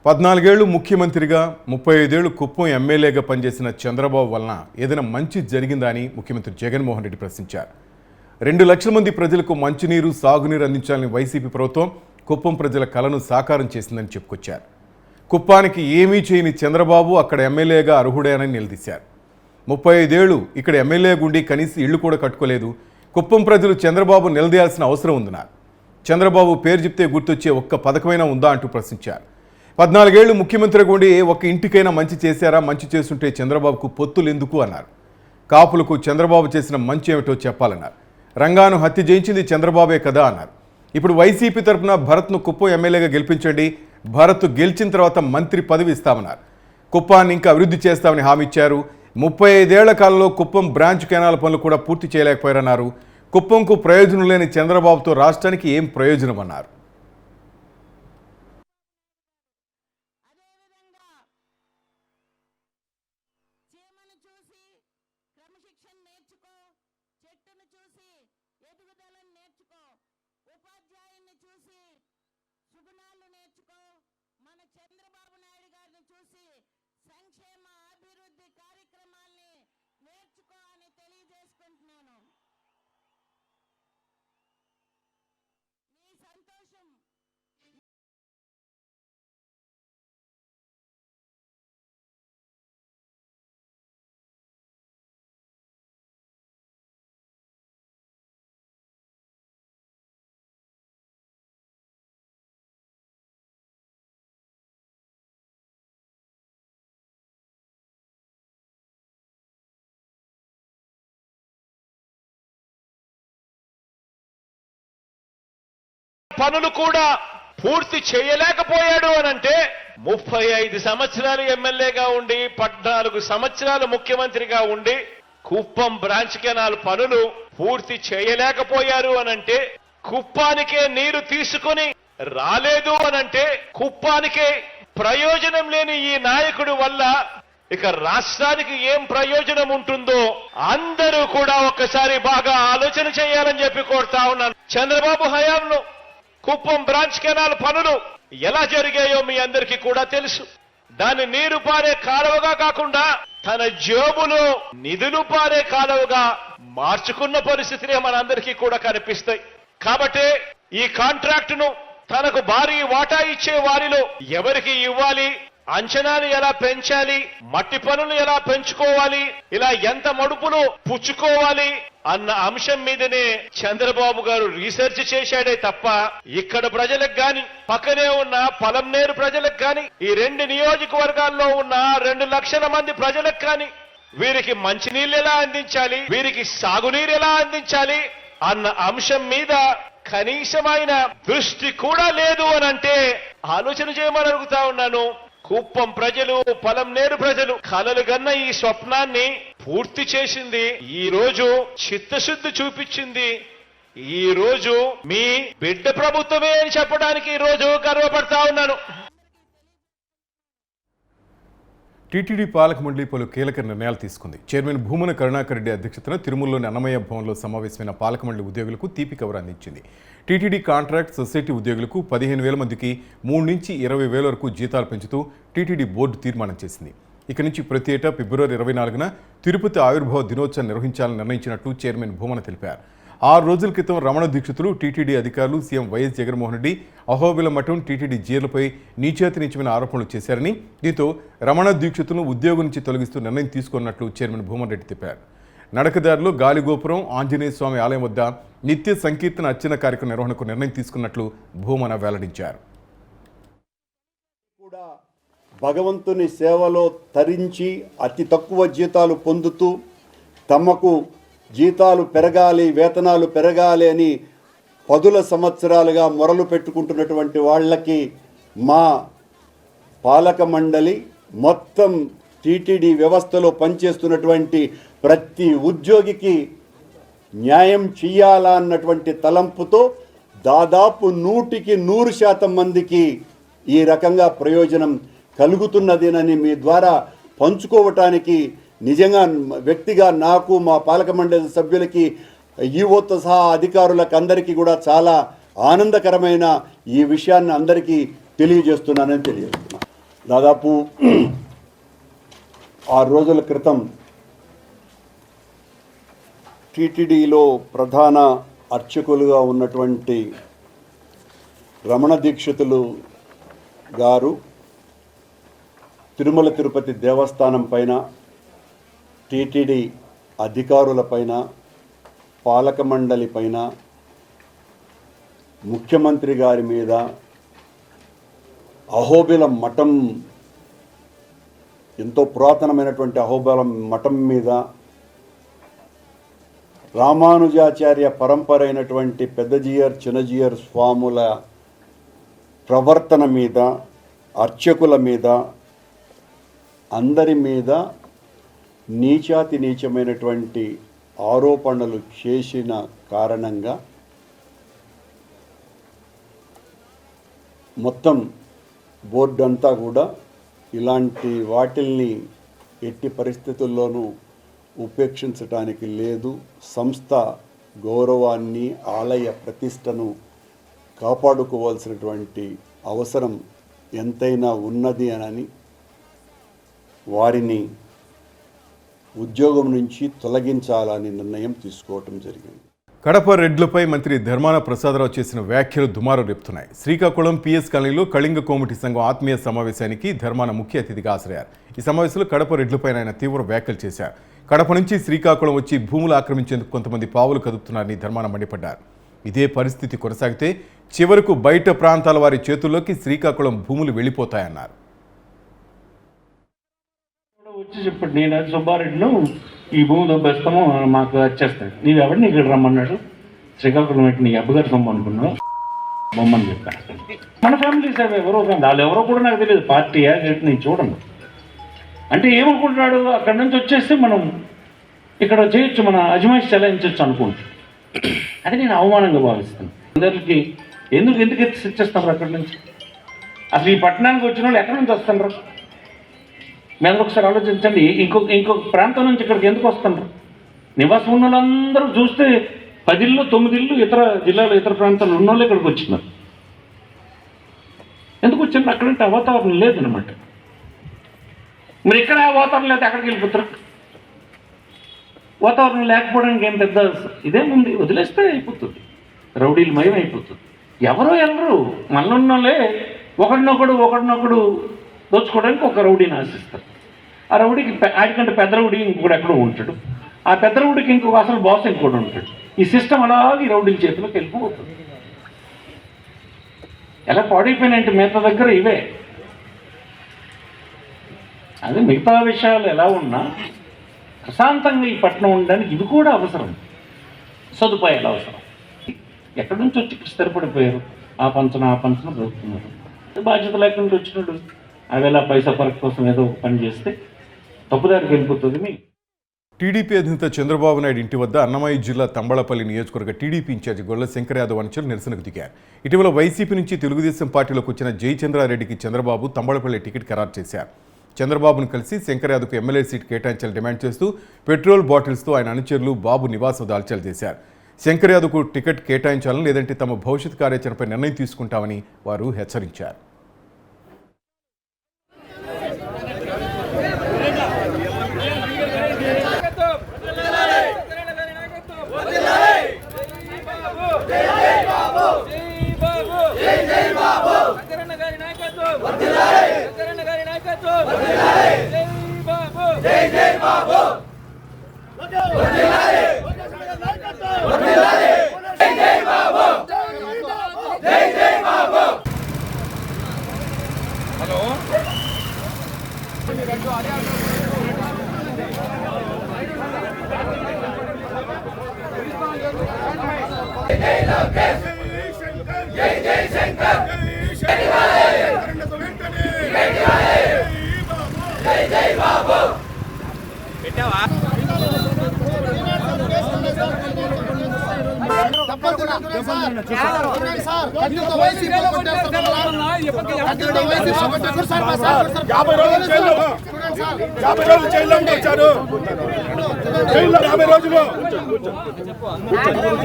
14 ఏళ్లు ముఖ్యమంత్రిగా 35 ఏళ్లు కుప్పం ఎమ్మెల్యేగా పనిచేసిన చంద్రబాబు వలన ఏదైనా మంచి జరిగిందా అని ముఖ్యమంత్రి జగన్మోహన్ రెడ్డి ప్రశ్నించారు. 2 లక్షల మంది ప్రజలకు మంచినీరు, సాగునీరు అందించాలని వైసీపీ ప్రభుత్వం కుప్పం ప్రజల కలను సాకారం చేసిందని చెప్పుకొచ్చారు. కుప్పానికి ఏమీ చేయని చంద్రబాబు అక్కడ ఎమ్మెల్యేగా అర్హుడేనని నిలదీశారు. 35 ఏళ్లు ఇక్కడ ఎమ్మెల్యే గుండి కనీసం ఇళ్లు కూడా కట్టుకోలేదు. కుప్పం ప్రజలు చంద్రబాబు నిలదీయాల్సిన అవసరం ఉందన్నారు. చంద్రబాబు పేరు చెప్తే గుర్తొచ్చే ఒక్క పథకమైనా ఉందా అంటూ ప్రశ్నించారు. 14 ఏళ్లు ముఖ్యమంత్రిగా ఉండి ఒక్క ఇంటికైనా మంచి చేశారా? మంచి చేస్తుంటే చంద్రబాబుకు పొత్తులు ఎందుకు అన్నారు. కాపులకు చంద్రబాబు చేసిన మంచి ఏమిటో చెప్పాలన్నారు. రంగాను హత్య చేయించింది చంద్రబాబే కదా అన్నారు. ఇప్పుడు వైసీపీ తరఫున భరత్ను కుప్పం ఎమ్మెల్యేగా గెలిపించండి, భరత్ గెలిచిన తర్వాత మంత్రి పదవి ఇస్తామన్నారు. కుప్పాన్ని ఇంకా అభివృద్ధి చేస్తామని హామీ ఇచ్చారు. 35 ఏళ్ల కాలంలో కుప్పం బ్రాంచ్ కెనాల్ పనులు కూడా పూర్తి చేయలేకపోయారన్నారు. కుప్పంకు ప్రయోజనం లేని చంద్రబాబుతో రాష్ట్రానికి ఏం ప్రయోజనం అన్నారు. సంక్షేమ అభివృద్ధి కార్యక్రమాల్ని నేర్చుకో అని తెలియజేసుకుంటున్నాను. మీ సంతోషం పనులు కూడా పూర్తి చేయలేకపోయాడు అనంటే 35 సంవత్సరాలు ఎమ్మెల్యేగా ఉండి 14 సంవత్సరాలు ముఖ్యమంత్రిగా ఉండి కుప్పం బ్రాంచ్ కెనాల్ పనులు పూర్తి చేయలేకపోయారు అనంటే, కుప్పానికే నీరు తీసుకొని రాలేదు అనంటే, కుప్పానికే ప్రయోజనం లేని ఈ నాయకుడి వల్ల ఇక రాష్ట్రానికి ఏం ప్రయోజనం ఉంటుందో అందరూ కూడా ఒక్కసారి బాగా ఆలోచన చేయాలని చెప్పి కోరుతా ఉన్నాను. చంద్రబాబు హయాంలో కుప్పం బ్రాంచ్ కెనాల్ పనులు ఎలా జరిగాయో మీ అందరికీ కూడా తెలుసు. దాన్ని నీరు పారే కాలువగా కాకుండా తన జేబులో నిధులు పారే కాలువగా మార్చుకున్న పరిస్థితులే మనందరికీ కూడా కనిపిస్తాయి. కాబట్టి ఈ కాంట్రాక్టును తనకు భారీ వాటా ఇచ్చే వారిలో ఎవరికి ఇవ్వాలి, అంచనాలు ఎలా పెంచాలి, మట్టి పనులు ఎలా పెంచుకోవాలి, ఇలా ఎంత మడుపులు పుచ్చుకోవాలి అన్న అంశం మీదనే చంద్రబాబు గారు రీసెర్చ్ చేశాడే తప్ప ఇక్కడ ప్రజలకు గాని, పక్కనే ఉన్న పలంనేరు ప్రజలకు గాని, ఈ 2 నియోజకవర్గాల్లో ఉన్న 2 లక్షల మంది ప్రజలకు కానీ వీరికి మంచినీళ్ళు ఎలా అందించాలి, వీరికి సాగునీరు ఎలా అందించాలి అన్న అంశం మీద కనీసమైన దృష్టి కూడా లేదు అనంటే ఆలోచన చేయమని అడుగుతా ఉన్నాను. కుప్పం ప్రజలు, పలంనేరు ప్రజలు కలలు గన్న ఈ స్వప్నాన్ని పూర్తి చేసింది, ఈ రోజు చిత్తశుద్ధి చూపించింది, ఈ రోజు మీ బిడ్డ ప్రభుత్వమే అని చెప్పడానికి ఈ రోజు గర్వపడతా ఉన్నాను. టీటీడీ పాలక మండలి పలు కీలక నిర్ణయాలు తీసుకుంది. చైర్మన్ భూమన కరుణాకర్ రెడ్డి అధ్యక్షతన తిరుమలలోని అన్నమయ్య భవన్లో సమావేశమైన పాలక మండలి ఉద్యోగులకు తీపి కవర్ అందించింది. టీటీడీ కాంట్రాక్ట్ సొసైటీ ఉద్యోగులకు 15,000 మందికి 3 నుంచి 20,000 వరకు జీతాలు పెంచుతూ టీటీడీ బోర్డు తీర్మానం చేసింది. ఇక నుంచి ప్రతి ఏటా ఫిబ్రవరి 24న తిరుపతి ఆవిర్భావ దినోత్సవం నిర్వహించాలని నిర్ణయించినట్టు చైర్మన్ భూమన తెలిపారు. 6 రోజుల క్రితం రమణ దీక్షితులు, టీటీడీ అధికారులు, సీఎం వైఎస్ జగన్మోహన్ రెడ్డి అహోబిల మఠం టీటీడీ జీర్లపై నీచేతి నీచమైన ఆరోపణలు చేశారని, దీంతో రమణ దీక్షితులను ఉద్యోగం నుంచి తొలగిస్తూ నిర్ణయం తీసుకున్నట్లు చైర్మన్ భూమన్ రెడ్డి తెలిపారు. నడకదారులు గాలిగోపురం ఆంజనేయ స్వామి ఆలయం వద్ద నిత్య సంకీర్తన అర్చన కార్యక్రమం నిర్వహణకు నిర్ణయం తీసుకున్నట్లు భూమన వెల్లడించారు. కూడా భగవంతుని సేవలో తరించి అతి తక్కువ జీతాలు పొందుతూ తమకు జీతాలు పెరగాలి, వేతనాలు పెరగాలి అని 10 సంవత్సరాలుగా మొరలు పెట్టుకుంటున్నటువంటి వాళ్ళకి మా పాలక మండలి మొత్తం టీటీడీ వ్యవస్థలో పనిచేస్తున్నటువంటి ప్రతి ఉద్యోగికి న్యాయం చెయ్యాలా అన్నటువంటి తలంపుతో దాదాపు 100కి 100% మందికి ఈ రకంగా ప్రయోజనం కలుగుతున్నదేనని మీ ద్వారా పంచుకోవటానికి నిజంగా వ్యక్తిగా నాకు, మా పాలక మండలి సభ్యులకి, ఈవోతో సహా అధికారులకు అందరికీ కూడా చాలా ఆనందకరమైన ఈ విషయాన్ని అందరికీ తెలియజేస్తున్నానని తెలియజేస్తున్నాను. దాదాపు 6 రోజుల క్రితం టీటీడీలో ప్రధాన అర్చకులుగా ఉన్నటువంటి రమణ దీక్షితులు గారు తిరుమల తిరుపతి దేవస్థానం పైన, టీటీడీ అధికారులపైన, పాలక మండలి పైన, ముఖ్యమంత్రి గారి మీద, అహోబిలం మఠం, ఎంతో పురాతనమైనటువంటి అహోబిలం మఠం మీద, రామానుజాచార్య పరంపర అయినటువంటి పెద్దజీయర్ చిన్నజీయర్ స్వాముల ప్రవర్తన మీద, అర్చకుల మీద, అందరి మీద నీచాతి నీచమైనటువంటి ఆరోపణలు చేసిన కారణంగా మొత్తం బోర్డు అంతా కూడా ఇలాంటి వాటిల్ని ఎట్టి పరిస్థితుల్లోనూ ఉపేక్షించటానికి లేదు, సంస్థ గౌరవాన్ని, ఆలయ ప్రతిష్టను కాపాడుకోవాల్సినటువంటి అవసరం ఎంతైనా ఉన్నది అని వారిని ఉద్యోగం నుంచి తొలగించాలని నిర్ణయం తీసుకోవటం జరిగింది. కడప రెడ్లపై మంత్రి ధర్మాన ప్రసాదరావు చేసిన వ్యాఖ్యలు దుమారం రేపుతున్నాయి. శ్రీకాకుళం పిఎస్ కాలనీలో కళింగ కోమిటి సంఘం ఆత్మీయ సమావేశానికి ధర్మాన ముఖ్య అతిథిగా హాజరయ్యారు. ఈ సమావేశంలో కడప రెడ్లపై ఆయన తీవ్ర వ్యాఖ్యలు చేశారు. కడప నుంచి శ్రీకాకుళం వచ్చి భూములు ఆక్రమించేందుకు కొంతమంది పావులు కదుపుతున్నారని ధర్మాన మండిపడ్డారు. ఇదే పరిస్థితి కొనసాగితే చివరకు బయట ప్రాంతాల వారి చేతుల్లోకి శ్రీకాకుళం భూములు వెళ్ళిపోతాయన్నారు. వచ్చి చెప్పండి, నేను అది సుబ్బారెడ్డిలో ఈ భూమి దొబ్బేస్తాము, మాకు వచ్చేస్తాయి, నీవు ఎవరిని ఇక్కడ రమ్మన్నాడు, శ్రీకాకుళం పెట్టి నీ అబ్బగారు సొమ్ము అనుకున్నావు బొమ్మని చెప్పాను. మన ఫ్యామిలీస్ అవి ఎవరో వాళ్ళు ఎవరో కూడా నాకు తెలియదు, పార్టీయా నేను చూడను. అంటే ఏమనుకుంటున్నాడు, అక్కడి నుంచి వచ్చేస్తే మనం ఇక్కడ చేయొచ్చు, మన అజమాయిష్ చెలాయించవచ్చు అనుకుంటు. అది నేను అవమానంగా భావిస్తాను. అందరికి ఎందుకు ఇచ్చేస్తున్నారు అక్కడి నుంచి? అసలు ఈ పట్టణానికి వచ్చిన వాళ్ళు ఎక్కడి నుంచి వస్తున్నారు? మీరు ఒకసారి ఆలోచించండి. ఇంకొక ప్రాంతం నుంచి ఇక్కడికి ఎందుకు వస్తున్నారు? నివాసం ఉన్న వాళ్ళందరూ చూస్తే 10 ఇళ్ళు 9 ఇళ్ళు ఇతర జిల్లాలో ఇతర ప్రాంతాల్లో ఉన్న వాళ్ళు ఇక్కడికి వచ్చినారు. ఎందుకు వచ్చినారు? అక్కడంటే వాతావరణం లేదనమాట. మరి ఇక్కడ వాతావరణం లేకపోతే అక్కడికి వెళ్ళిపోతారు. వాతావరణం లేకపోవడానికి ఏం పెద్ద ఇదేముంది, వదిలేస్తే అయిపోతుంది, రౌడీలు మయం అయిపోతుంది. ఎవరో వెళ్ళరు, మనలున్నోళ్ళే ఒకడినొకడు దోచుకోవడానికి ఒక రౌడీని ఆశిస్తారు. ఆ రౌడీకి ఆడికంటే పెద్ద రౌడీ ఇంకొకటి ఎక్కడో ఉంటాడు, ఆ పెద్ద రౌడీకి ఇంకొక అసలు బాస్ ఇంకోటి ఉంటాడు. ఈ సిస్టమ్ అలాగే రౌడీల చేతిలోకి వెళ్ళిపోతుంది. ఎలా పాడైపోయినాయంటే మిగతా దగ్గర ఇవే. అదే మిగతా విషయాలు ఎలా ఉన్నా ప్రశాంతంగా ఈ పట్టణం ఉండడానికి ఇవి కూడా అవసరం, సదుపాయాలు అవసరం. ఎక్కడి నుంచి వచ్చి స్థిరపడిపోయారు, ఆ పంచన బ్రతుకుతున్నారు. బాధ్యత లేకుండా వచ్చినట్టు అవేలా పైసా పరక కోసం ఏదో ఒక పని చేస్తే తప్పుదారికి వెళ్ళిపోతుంది. మీ టీడీపీ అధినేత చంద్రబాబు నాయుడు ఇంటి వద్ద అన్నమయ్య జిల్లా తంబళపల్లి నియోజకవర్గ టీడీపీ ఇన్ఛార్జి గొల్ల శంకర్ యాదవ్ అనుచరులు నిరసనకు దిగారు. ఇటీవల వైసీపీ నుంచి తెలుగుదేశం పార్టీలోకి వచ్చిన జయచంద్రారెడ్డికి చంద్రబాబు తంబళపల్లి టికెట్ ఖరారు చేశారు. చంద్రబాబును కలిసి శంకర్ యాదవ్కు ఎమ్మెల్యే సీట్ కేటాయించాలని డిమాండ్ చేస్తూ పెట్రోల్ బాటిల్స్తో ఆయన అనుచరులు బాబు నివాసం దాల్చాలు చేశారు. శంకర్ యాదవ్కు టికెట్ కేటాయించాలని, లేదంటే తమ భవిష్యత్ కార్యాచరణపై నిర్ణయం తీసుకుంటామని వారు హెచ్చరించారు.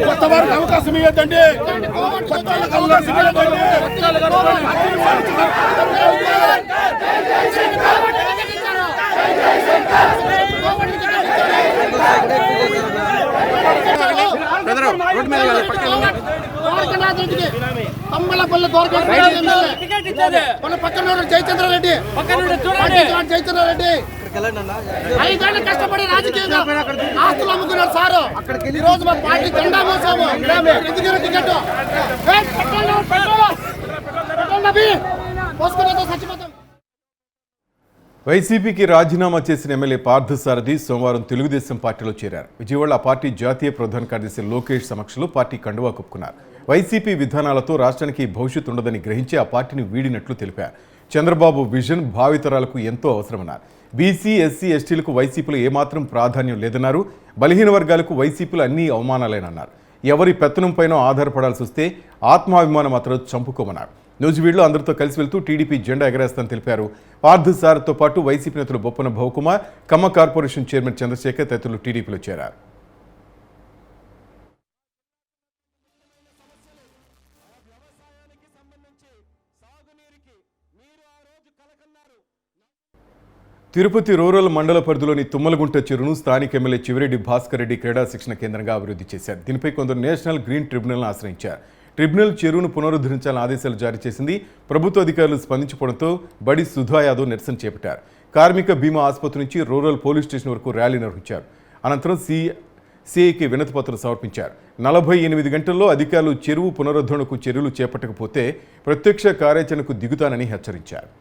కొత్త వారికి అవకాశం ఇవ్వద్దండి. కొత్త వాళ్ళకి అవకాశం ఇవ్వద్దండి. రెడ్డికి తమ్మలపల్లి మన పక్కన జయచంద్రారెడ్డి జయచంద్రారెడ్డి 5 ఏళ్ళు కష్టపడి రాజకీయంగా ఆస్తులు అమ్ముకున్నారు సారు. ఈ రోజు మా పార్టీ జెండా మోసాము. ఎందుకు టికెట్ పోసుకున్న చచ్చిపోతాం. వైసీపీకి రాజీనామా చేసిన ఎమ్మెల్యే పార్థసారథి సోమవారం తెలుగుదేశం పార్టీలో చేరారు. విజయవాడ ఆ పార్టీ జాతీయ ప్రధాన కార్యదర్శి లోకేష్ సమక్షంలో పార్టీ కండువా కప్పుకున్నారు. వైసీపీ విధానాలతో రాష్ట్రానికి భవిష్యత్తు ఉండదని గ్రహించి ఆ పార్టీని వీడినట్లు తెలిపారు. చంద్రబాబు విజన్ భావితరాలకు ఎంతో అవసరమన్నారు. బీసీ, ఎస్సీ, ఎస్టీలకు వైసీపీలో ఏమాత్రం ప్రాధాన్యం లేదన్నారు. బలహీన వర్గాలకు వైసీపీలో అన్ని అవమానాలేనన్నారు. ఎవరి పెత్తనంపైనో ఆధారపడాల్సి వస్తే ఆత్మాభిమానం మాత్రం చంపుకోమన్నారు. నూజివీడులో అందరితో కలిసి వెళ్తూ టీడీపీ జెండా ఎగరేస్తానని తెలిపారు. పార్థసారథితో పాటు వైసీపీ నేతలు బొప్పన భవకుమార్, ఖమ్మం కార్పొరేషన్ చైర్మన్ చంద్రశేఖర్ తదితరులు టీడీపీలో చేరారు. తిరుపతి రూరల్ మండల పరిధిలోని తుమ్మలగుంట చెరువును స్థానిక ఎమ్మెల్యే చివిరెడ్డి భాస్కర్ రెడ్డి క్రీడా శిక్షణ కేంద్రంగా అభివృద్ధి చేశారు. దీనిపై కొందరు నేషనల్ గ్రీన్ ట్రిబ్యునల్ను ఆశ్రయించారు. ట్రిబ్యునల్ చెరువును పునరుద్ధరించాలని ఆదేశాలు జారీ చేసింది. ప్రభుత్వ అధికారులు స్పందించడంతో బడి సుధా యాదవ్ నిరసన చేపట్టారు. కార్మిక బీమా ఆసుపత్రి నుంచి రూరల్ పోలీస్ స్టేషన్ వరకు ర్యాలీ నిర్వహించారు. అనంతరం సిఐకి వినతి పత్రం సమర్పించారు. 48 గంటల్లో అధికారులు చెరువు పునరుద్ధరణకు చర్యలు చేపట్టకపోతే ప్రత్యక్ష కార్యాచరణకు దిగుతానని హెచ్చరించారు.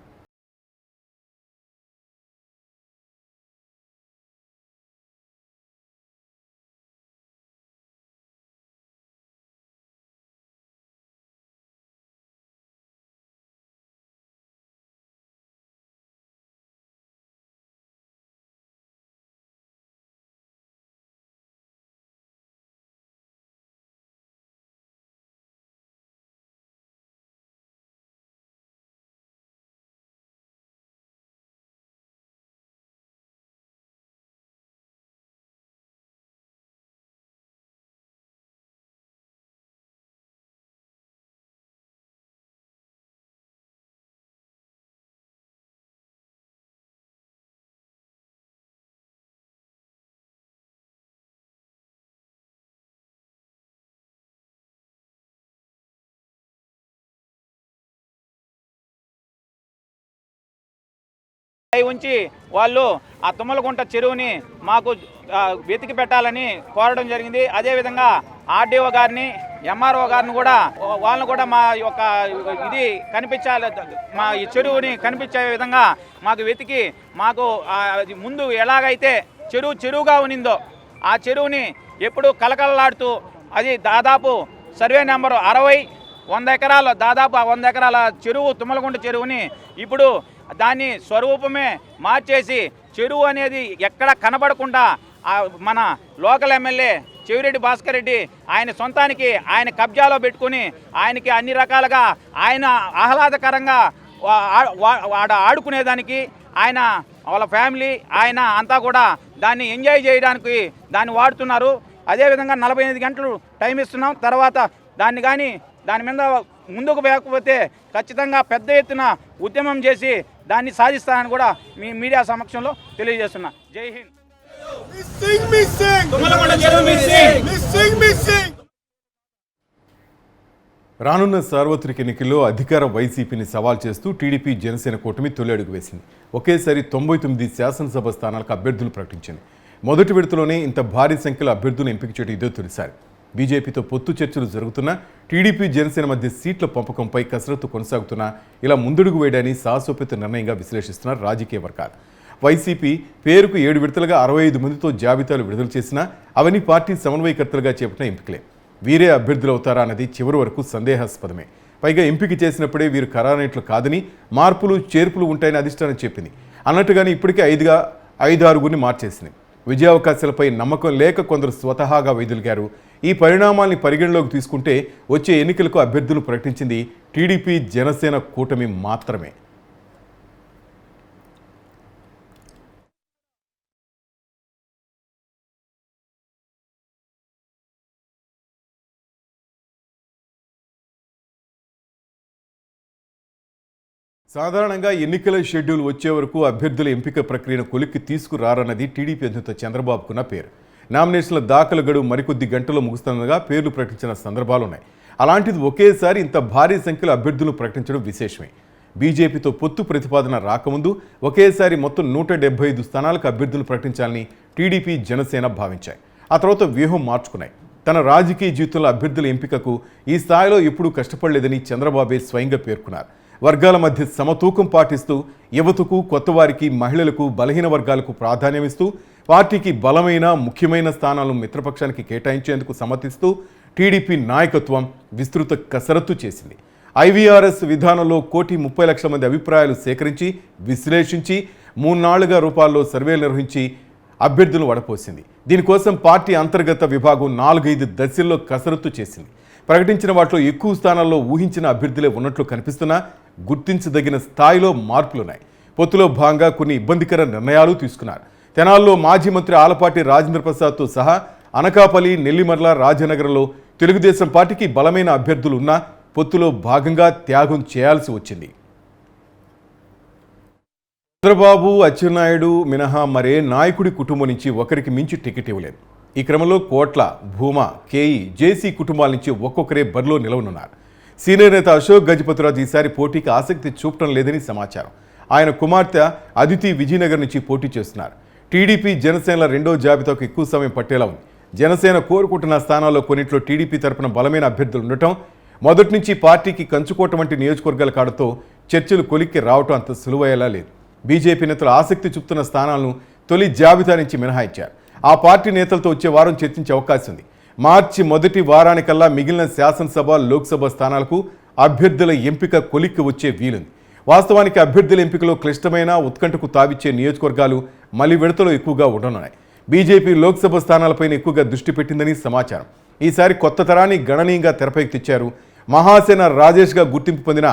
ఉంచి వాళ్ళు ఆ తుమ్మలగుంట చెరువుని మాకు వెతికి పెట్టాలని కోరడం జరిగింది. అదేవిధంగా ఆర్డీఓ గారిని, ఎంఆర్ఓ గారిని కూడా వాళ్ళని కూడా మా యొక్క ఇది కనిపించాలి, మా ఈ చెరువుని కనిపించే విధంగా మాకు వెతికి మాకు ముందు ఎలాగైతే చెరువుగా ఉన్నిందో ఆ చెరువుని ఎప్పుడు కలకలలాడుతూ అది దాదాపు సర్వే నెంబరు 60-100 ఎకరాలు, దాదాపు 100 ఎకరాల చెరువు తుమ్మలగుంట చెరువుని ఇప్పుడు దాన్ని స్వరూపమే మార్చేసి చెరువు అనేది ఎక్కడ కనబడకుండా మన లోకల్ ఎమ్మెల్యే చివిరెడ్డి భాస్కర్ రెడ్డి ఆయన సొంతానికి ఆయన కబ్జాలో పెట్టుకుని ఆయనకి అన్ని రకాలుగా ఆయన ఆహ్లాదకరంగా ఆడుకునేదానికి ఆయన వాళ్ళ ఫ్యామిలీ ఆయన అంతా కూడా దాన్ని ఎంజాయ్ చేయడానికి దాన్ని వాడుతున్నారు. అదేవిధంగా 48 గంటలు టైం ఇస్తున్నాం. తర్వాత దాని మీద ముందుకు వేయకపోతే ఖచ్చితంగా పెద్ద ఎత్తున ఉద్యమం చేసి దాన్ని సాధిస్తానని కూడా మీ మీడియా సమక్షంలో తెలియజేస్తున్నా. జై హింద్. రానున్న సార్వత్రిక ఎన్నికల్లో అధికార వైసీపీని సవాల్ చేస్తూ టీడీపీ జనసేన కూటమి తొలి అడుగు వేసింది. ఒకేసారి 99 శాసనసభ స్థానాలకు అభ్యర్థులు ప్రకటించింది. మొదటి విడతలోనే ఇంత భారీ సంఖ్యలో అభ్యర్థులను ఎంపిక చేయడం ఇదే తొలిసారి. బీజేపీతో పొత్తు చర్చలు జరుగుతున్న టీడీపీ జనసేన మధ్య సీట్ల పంపకంపై కసరత్తు కొనసాగుతున్నా ఇలా ముందడుగు వేయడాన్ని సాహసోపేత నిర్ణయంగా విశ్లేషిస్తున్నారు రాజకీయ వర్గాలు. వైసీపీ పేరుకు 7 విడతలుగా 65 మందితో జాబితాలు విడుదల చేసినా అవన్నీ పార్టీ సమన్వయకర్తలుగా చేపట్టిన ఎంపికలే. వీరే అభ్యర్థులు అవుతారా అన్నది చివరి వరకు సందేహాస్పదమే. పైగా ఎంపిక చేసినప్పుడే వీరు ఖరారైనట్లు కాదని మార్పులు చేర్పులు ఉంటాయని అధిష్టానం చెప్పింది. అన్నట్టుగానే ఇప్పటికే 5-6 మార్చేసింది. విజయావకాశాలపై నమ్మకం లేక కొందరు స్వతహాగా వైదొలిగారు. ఈ పరిణామాల్ని పరిగణలోకి తీసుకుంటే వచ్చే ఎన్నికలకు అభ్యర్థులు ప్రకటించింది టీడీపీ జనసేన కూటమి మాత్రమే. సాధారణంగా ఎన్నికల షెడ్యూల్ వచ్చే వరకు అభ్యర్థుల ఎంపిక ప్రక్రియను కొలిక్కి తీసుకురారన్నది టీడీపీ అధినేత చంద్రబాబుకున్న పేరు. నామినేషన్ల దాఖలు గడువు మరికొద్ది గంటల్లో ముగుస్తుండగా పేర్లు ప్రకటించిన సందర్భాలున్నాయి. అలాంటిది ఒకేసారి ఇంత భారీ సంఖ్యలో అభ్యర్థులను ప్రకటించడం విశేషమే. బీజేపీతో పొత్తు ప్రతిపాదన రాకముందు ఒకేసారి మొత్తం 175 స్థానాలకు అభ్యర్థులు ప్రకటించాలని టీడీపీ, జనసేన భావించాయి. ఆ తర్వాత వ్యూహం మార్చుకున్నాయి. తన రాజకీయ జీవితంలో అభ్యర్థుల ఎంపికకు ఈ స్థాయిలో ఎప్పుడూ కష్టపడలేదని చంద్రబాబే స్వయంగా పేర్కొన్నారు. వర్గాల మధ్య సమతూకం పాటిస్తూ యువతకు, కొత్తవారికి, మహిళలకు, బలహీన వర్గాలకు ప్రాధాన్యమిస్తూ పార్టీకి బలమైన, ముఖ్యమైన స్థానాలను మిత్రపక్షానికి కేటాయించేందుకు సమ్మతిస్తూ టీడీపీ నాయకత్వం విస్తృత కసరత్తు చేసింది. ఐవీఆర్ఎస్ విధానంలో 1,30,00,000 మంది అభిప్రాయాలు సేకరించి, విశ్లేషించి 3 నాళ్లుగా రూపాల్లో సర్వేలు నిర్వహించి అభ్యర్థులు వడపోసింది. దీనికోసం పార్టీ అంతర్గత విభాగం 4-5 దశల్లో కసరత్తు చేసింది. ప్రకటించిన వాటిలో ఎక్కువ స్థానాల్లో ఊహించిన అభ్యర్థులే ఉన్నట్లు కనిపిస్తున్నా గుర్తించదగిన స్థాయిలో మార్పులున్నాయి. పొత్తులో భాగంగా కొన్ని ఇబ్బందికర నిర్ణయాలు తీసుకున్నారు. తెనాల్లో మాజీ మంత్రి ఆలపాటి రాజేంద్ర ప్రసాద్తో సహా అనకాపల్లి, నెల్లిమర్ల, రాజనగరంలో తెలుగుదేశం పార్టీకి బలమైన అభ్యర్థులు ఉన్నా పొత్తులో భాగంగా త్యాగం చేయాల్సి వచ్చింది. చంద్రబాబు, అచ్చెన్నాయుడు మినహా మరే నాయకుడి కుటుంబం నుంచి ఒకరికి మించి టికెట్ ఇవ్వలేదు. ఈ క్రమంలో కోట్ల, భూమా, కేఈ, జేసీ కుటుంబాల నుంచి ఒక్కొక్కరే బరిలో నిలవనున్నారు. సీనియర్ నేత అశోక్ గజపతిరాజు ఈసారి పోటీకి ఆసక్తి చూపటం లేదని సమాచారం. ఆయన కుమార్తె అదితి విజయనగర్ నుంచి పోటీ చేస్తున్నారు. టీడీపీ, జనసేనల రెండో జాబితాకు ఎక్కువ సమయం పట్టేలా ఉంది. జనసేన కోరుకుంటున్న స్థానాల్లో కొన్నింటిలో టీడీపీ తరపున బలమైన అభ్యర్థులు ఉండటం, మొదటి నుంచి పార్టీకి కంచుకోట వంటి నియోజకవర్గాల కాడతో చర్చలు కొలిక్కి రావటం అంత సులువయ్యేలా లేదు. బీజేపీ నేతలు ఆసక్తి చూపుతున్న స్థానాలను తొలి జాబితా నుంచి మినహాయించారు. ఆ పార్టీ నేతలతో వచ్చే వారం చర్చించే అవకాశం ఉంది. మార్చి మొదటి వారానికల్లా మిగిలిన శాసనసభ, లోక్సభ స్థానాలకు అభ్యర్థుల ఎంపిక కొలిక్కి వచ్చే వీలుంది. వాస్తవానికి అభ్యర్థుల ఎంపికలో క్లిష్టమైన, ఉత్కంఠకు తావిచ్చే నియోజకవర్గాలు మళ్లీ విడతలో ఎక్కువగా ఉండనున్నాయి. బీజేపీ లోక్సభ స్థానాలపైన ఎక్కువగా దృష్టి పెట్టిందని సమాచారం. ఈసారి కొత్త తరాన్ని గణనీయంగా తెరపైకి తెచ్చారు. మహాసేన రాజేష్గా గుర్తింపు పొందిన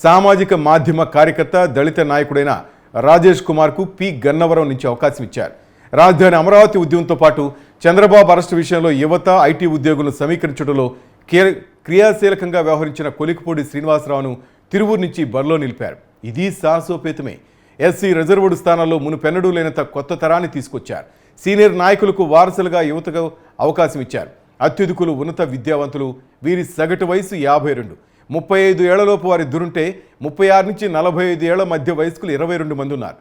సామాజిక మాధ్యమ కార్యకర్త, దళిత నాయకుడైన రాజేష్ కుమార్కు పి గన్నవరం నుంచి అవకాశం ఇచ్చారు. రాజధాని అమరావతి ఉద్యమంతో పాటు చంద్రబాబు అరెస్టు విషయంలో యువత, ఐటీ ఉద్యోగులను సమీకరించడంలో క్రియాశీలకంగా వ్యవహరించిన కొలికిపూడి శ్రీనివాసరావును తిరువూరు నుంచి బరిలో నిలిపారు. ఇది సాహసోపేతమే. ఎస్సీ రిజర్వ్డ్ స్థానాల్లో మునుపెన్నడూ లేనంత కొత్త తరాన్ని తీసుకొచ్చారు. సీనియర్ నాయకులకు వారసులుగా యువతకు అవకాశం ఇచ్చారు. అత్యధికులు ఉన్నత విద్యావంతులు. వీరి సగటు వయసు 52. 35 ఏళ్లలోపు వారి దురుంటే 36 నుంచి 45 ఏళ్ల మధ్య వయస్కులు 22 మంది ఉన్నారు.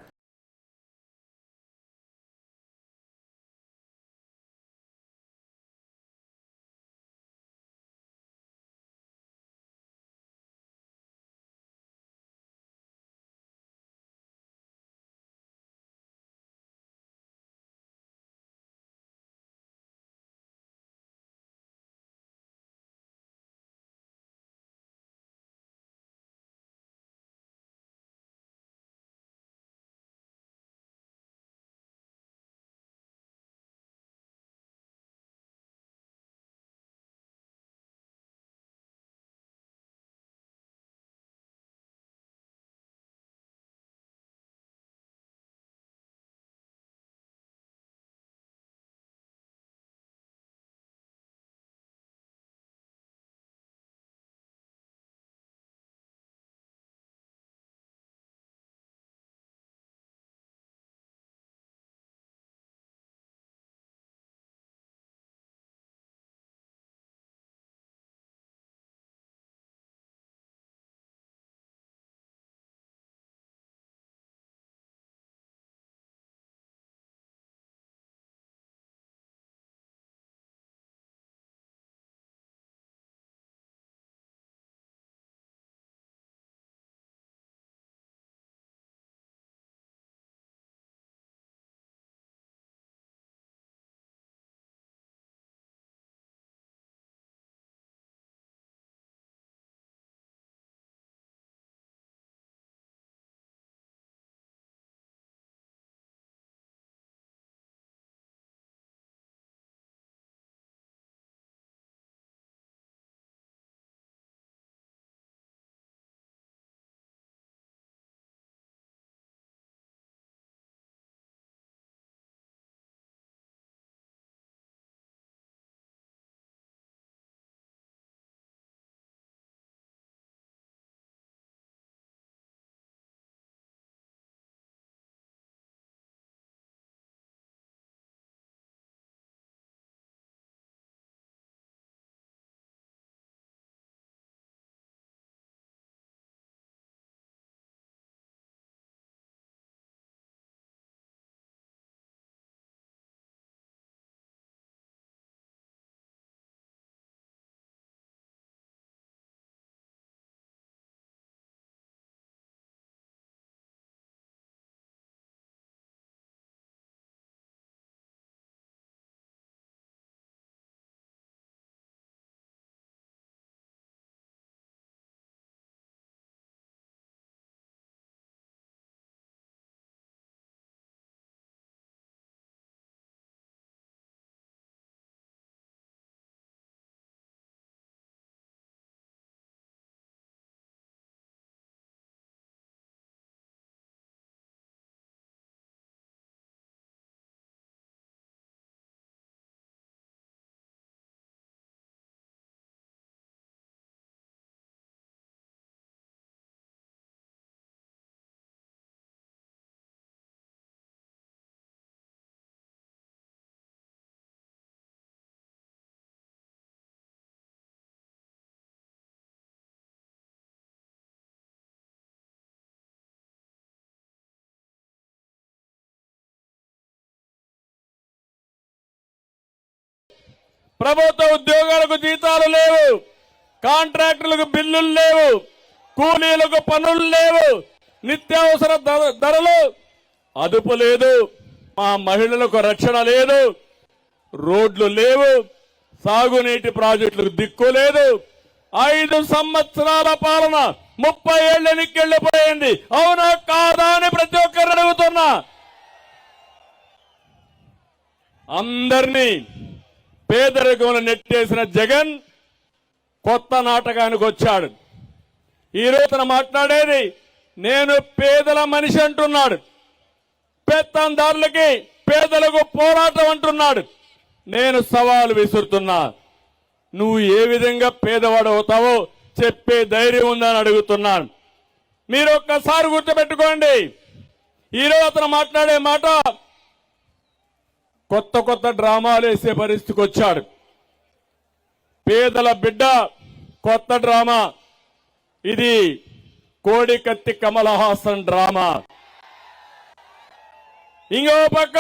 ప్రభుత్వ ఉద్యోగాలకు జీతాలు లేవు, కాంట్రాక్టులకు బిల్లులు లేవు, కూలీలకు పనులు లేవు, నిత్యావసర ధరలు అదుపు లేదు, మా మహిళలకు రక్షణ లేదు, రోడ్లు లేవు, సాగునీటి ప్రాజెక్టులకు దిక్కు లేదు. 5 సంవత్సరాల పాలన 30 ఏళ్ల ఎన్నికెళ్లిపోయింది. అవునా కాదా అని ప్రతి ఒక్కరు అడుగుతున్నా. అందరినీ పేదరికంలో నెట్టేసిన జగన్ కొత్త నాటకానికి వచ్చాడు. ఈ రోజున మాట్లాడేది నేను పేదల మనిషి అంటున్నాడు. పెత్తందారులకి పేదలకు పోరాటం అంటున్నాడు. నేను సవాలు విసురుతున్నా. నువ్వు ఏ విధంగా పేదవాడు అవుతావో చెప్పే ధైర్యం ఉందని అడుగుతున్నాను. మీరు ఒక్కసారి గుర్తుపెట్టుకోండి. ఈరోజు అతను మాట్లాడే మాట కొత్త కొత్త డ్రామాలు వేసే పరిస్థితికి వచ్చాడు. పేదల బిడ్డ కొత్త డ్రామా. ఇది కోడికత్తి కమల్ హాసన్ డ్రామా. ఇంకో పక్క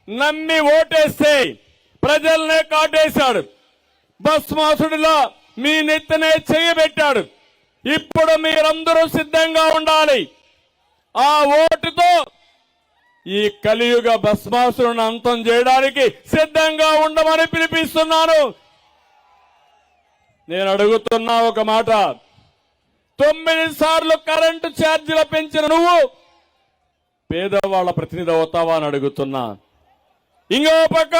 నమ్మి ఓటేస్తే ప్రజల్నే కాటేశాడు. బస్ మాసుడిలా మీ నెత్తినే చేయబెట్టాడు. ఇప్పుడు మీరందరూ సిద్ధంగా ఉండాలి. ఆ ఓటుతో ఈ కలియుగ భస్మాసురుని అంతం చేయడానికి సిద్ధంగా ఉండమని పిలిపిస్తున్నాను. నేను అడుగుతున్నా ఒక మాట. 9 సార్లు కరెంటు ఛార్జీలు పెంచిన నువ్వు పేదవాళ్ల ప్రతినిధి అవుతావా అని అడుగుతున్నా. ఇంకో పక్క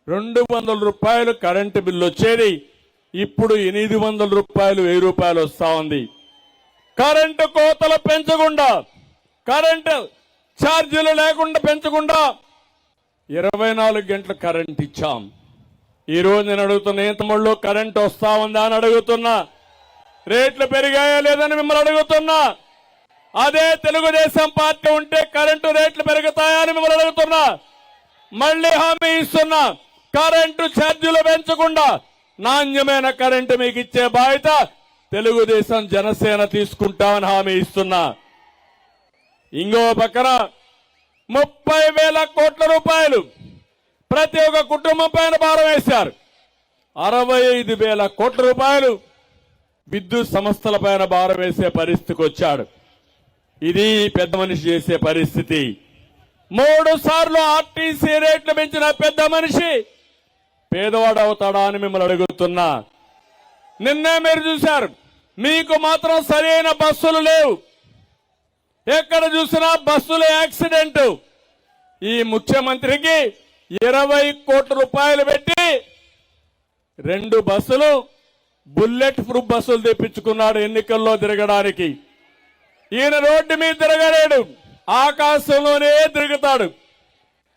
200 రూపాయలు కరెంటు బిల్లు వచ్చేది ఇప్పుడు 800 రూపాయలు 1000 రూపాయలు వస్తా ఉంది. కరెంటు కోతలు పెంచకుండా, కరెంటు ఛార్జీలు లేకుండా పెంచకుండా 24 గంటలు కరెంట్ ఇచ్చాం. ఈ రోజు నేను అడుగుతున్నా, ఏ తమ్ముళ్ళు కరెంట్ వస్తా ఉందా అని అడుగుతున్నా. రేట్లు పెరిగాయా లేదని మిమ్మల్ని అడుగుతున్నా. అదే తెలుగుదేశం పార్టీ ఉంటే కరెంటు రేట్లు పెరుగుతాయా అని మిమ్మల్ని అడుగుతున్నా. మళ్లీ హామీ ఇస్తున్నా, కరెంటు ఛార్జీలు పెంచకుండా నాణ్యమైన కరెంటు మీకు ఇచ్చే బాధ్యత తెలుగుదేశం జనసేన తీసుకుంటామని హామీ ఇస్తున్నా. ఇంకో పక్కన 30,000 కోట్ల రూపాయలు ప్రతి ఒక్క కుటుంబం పైన భారం వేశారు. 65,000 కోట్ల రూపాయలు విద్యుత్ సంస్థల పైన భారం వేసే పరిస్థితికి వచ్చాడు. ఇది పెద్ద మనిషి చేసే పరిస్థితి. 3 సార్లు ఆర్టీసీ రేట్లు పెంచిన పెద్ద మనిషి పేదవాడు అవుతాడా అని మిమ్మల్ని అడుగుతున్నా. నిన్నే మీరు చూశారు, మీకు మాత్రం సరైన బస్సులు లేవు. ఎక్కడ చూసినా బస్సుల యాక్సిడెంట్. ఈ ముఖ్యమంత్రికి 20 కోట్ల రూపాయలు పెట్టి 2 బస్సులు బుల్లెట్ ప్రూఫ్ బస్సులు తెప్పించుకున్నాడు ఎన్నికల్లో తిరగడానికి. ఈయన రోడ్డు మీద తిరగలేడు, ఆకాశంలోనే తిరుగుతాడు.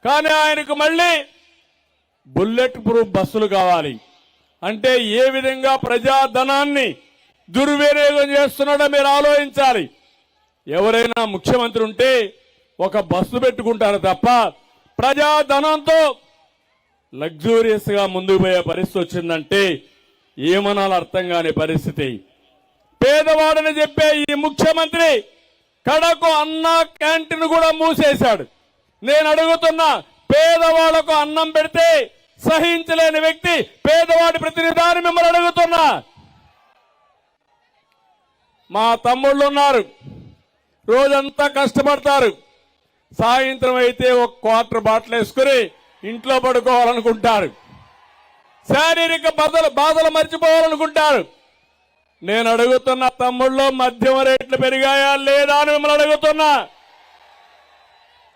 కానీ ఆయనకు మళ్ళీ బుల్లెట్ ప్రూఫ్ బస్సులు కావాలి. అంటే ఏ విధంగా ప్రజాధనాన్ని దుర్వినియోగం చేస్తున్నాడో మీరు ఆలోచించాలి. ఎవరైనా ముఖ్యమంత్రి ఉంటే ఒక బస్సు పెట్టుకుంటారు తప్ప ప్రజాధనంతో లగ్జూరియస్ గా ముందుకు పోయే పరిస్థితి వచ్చిందంటే ఏమనాలో అర్థం కాని పరిస్థితి. పేదవాడని చెప్పే ఈ ముఖ్యమంత్రి కడకు అన్న క్యాంటీన్ కూడా మూసేశాడు. నేను అడుగుతున్నా, పేదవాళ్లకు అన్నం పెడితే సహించలేని వ్యక్తి పేదవాడి ప్రతినిధాన్ని మిమ్మల్ని అడుగుతున్నా. మా తమ్ముళ్ళు ఉన్నారు, రోజంతా కష్టపడతారు. సాయంత్రం అయితే ఒక క్వార్టర్ బాటిల్ వేసుకుని ఇంట్లో పడుకోవాలనుకుంటారు. శారీరక బాధలు మర్చిపోవాలనుకుంటారు. నేను అడుగుతున్న తమ్ముళ్ళు, మద్యం రేట్లు పెరిగాయా లేదా అని మిమ్మల్ని అడుగుతున్నా.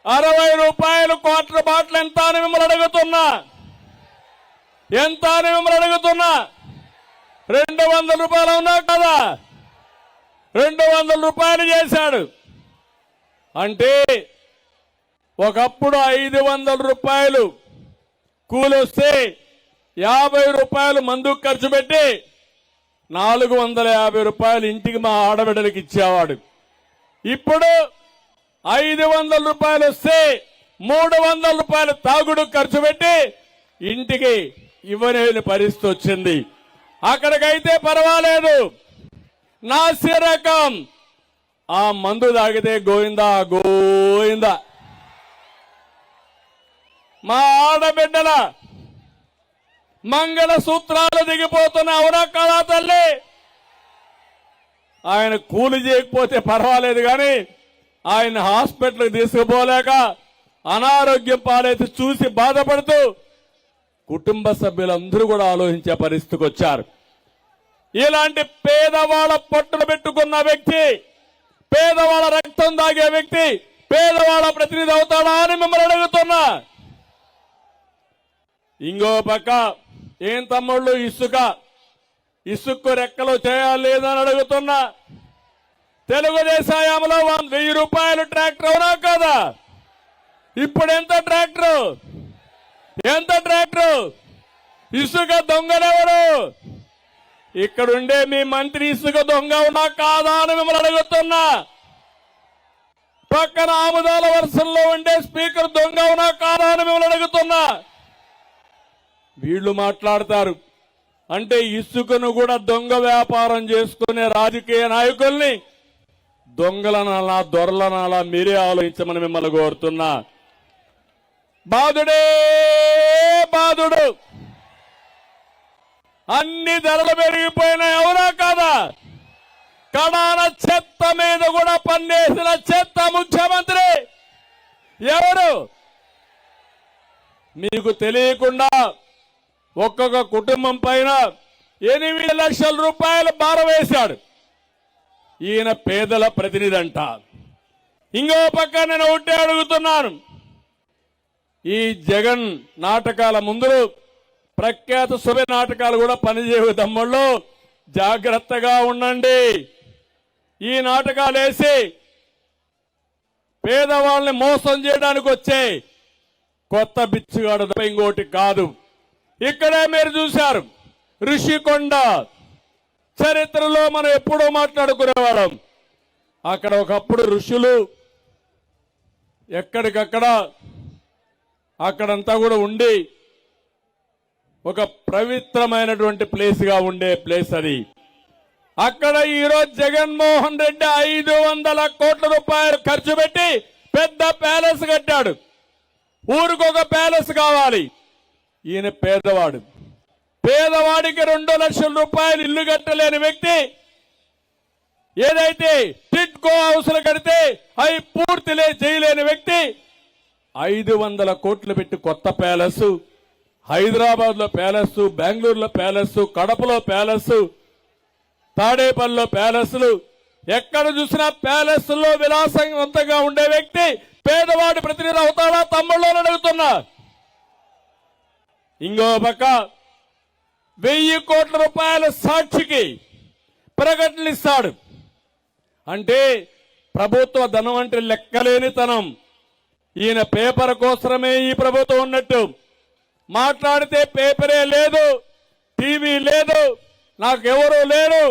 60 రూపాయలు క్వార్టర్ బాటిల్ ఎంత అని మిమ్మల్ని అడుగుతున్నా. ఎంత అని మిమ్మల్ని అడుగుతున్నా. 200 రూపాయలు ఉన్నా కదా, 200 రూపాయలు చేశాడు. అంటే ఒకప్పుడు 500 రూపాయలు కూలొస్తే 50 రూపాయలు మందుకు ఖర్చు పెట్టి 450 రూపాయలు ఇంటికి మా ఆడబిడ్డలకు ఇచ్చేవాడు. ఇప్పుడు 500 రూపాయలు వస్తే 300 రూపాయలు తాగుడు ఖర్చు పెట్టి ఇంటికి ఇవ్వలేని పరిస్థితి వచ్చింది. అక్కడికైతే పర్వాలేదు, నాసి రకం ఆ మందు తాగితే గోయిందా గోయిందా. మా ఆడబిడ్డల మంగళ సూత్రాలు దిగిపోతున్న అవునా కాదా తల్లి? ఆయన కూలి చేయకపోతే పర్వాలేదు కానీ ఆయన హాస్పిటల్కి తీసుకుపోలేక అనారోగ్యం పాలైతే చూసి బాధపడుతూ కుటుంబ సభ్యులందరూ కూడా ఆలోచించే పరిస్థితికి వచ్చారు. ఇలాంటి పేదవాళ్ళ పట్టును పెట్టుకున్న వ్యక్తి, పేదవాళ్ళ రక్తం దాగే వ్యక్తి పేదవాళ్ళ ప్రతినిధి అవుతాడా అని మిమ్మల్ని అడుగుతున్నా. ఇంకో పక్క ఏం తమ్ముళ్ళు ఇసుక్కు రెక్కలు చేయాలి లేదని అడుగుతున్నా. తెలుగుదేశం హయాంలో 1000 రూపాయలు ట్రాక్టర్ అవునా కదా? ఇప్పుడు ఎంత ట్రాక్టర్? ఇసుక దొంగలెవరు? ఇక్కడుండే మీ మంత్రి ఇసుక దొంగ అవునా కాదా అని మిమ్మల్ని అడుగుతున్నా. పక్కన ఆముదాల వరుసల్లో ఉండే స్పీకర్ దొంగ అవునా కాదా అని మిమ్మల్ని అడుగుతున్నా. వీళ్ళు మాట్లాడతారు అంటే ఇసుకను కూడా దొంగ వ్యాపారం చేసుకునే రాజకీయ నాయకుల్ని దొంగలనాలా దొరలనాలా మీరే ఆలోచించమని మిమ్మల్ని కోరుతున్నా. బాధుడే బాధుడు, అన్ని ధరలు పెరిగిపోయినాయి అవునా కాదా? కడాన చెత్త మీద కూడా పన్నేసిన చెత్త ముఖ్యమంత్రి ఎవరు? మీకు తెలియకుండా ఒక్కొక్క కుటుంబం పైన 8 లక్షల రూపాయలు భారం వేశాడు. ఈయన పేదల ప్రతినిధి అంట. ఇంకో పక్క నేను ఒకటే అడుగుతున్నాను, ఈ జగన్ నాటకాల ముందు ప్రఖ్యాత శుభ నాటకాలు కూడా పనిచేయవు తమ్ముళ్ళు, జాగ్రత్తగా ఉండండి. ఈ నాటకాలు వేసి పేదవాళ్ళని మోసం చేయడానికి వచ్చే కొత్త బిచ్చుగాడు తప్ప ఇంకోటి కాదు. ఇక్కడే మీరు చూశారు ఋషికొండ చరిత్రలో మనం ఎప్పుడూ మాట్లాడుకునేవాళ్ళం. అక్కడ ఒకప్పుడు ఋషులు ఎక్కడికక్కడ అక్కడంతా కూడా ఉండి ఒక పవిత్రమైనటువంటి ప్లేస్గా ఉండే ప్లేస్ అది. అక్కడ ఈరోజు జగన్మోహన్ రెడ్డి 500 కోట్ల రూపాయలు ఖర్చు పెట్టి పెద్ద ప్యాలెస్ కట్టాడు. ఊరికొక ప్యాలెస్ కావాలి. ఈయన పేదవాడు, పేదవాడికి 2 లక్షల రూపాయలు ఇల్లు కట్టలేని వ్యక్తి ఏదైతే టిడ్కో హౌస్లు కడితే అవి పూర్తి చేయలేని వ్యక్తి 500 కోట్లు పెట్టి కొత్త ప్యాలెస్, హైదరాబాద్ లో ప్యాలెస్, బెంగళూరులో ప్యాలెస్, కడపలో ప్యాలెస్, తాడేపల్లిలో ప్యాలెస్లు, ఎక్కడ చూసినా ప్యాలెస్లో విలాసవంతంగా ఉండే వ్యక్తి పేదవాడి ప్రతినిధి అవుతాడా తమ్ముళ్ళు అడుగుతున్నా. ఇంకో పక్క 1000 కోట్ల రూపాయల సాక్షికి ప్రకటనలు ఇస్తాడు. అంటే ప్రభుత్వ ధనం అంటే లెక్కలేనితనం. ఈయన పేపర్ కోసమే ఈ ప్రభుత్వం ఉన్నట్టు. మాట్లాడితే పేపరే లేదు, టీవీ లేదు, నాకెవరూ లేరు,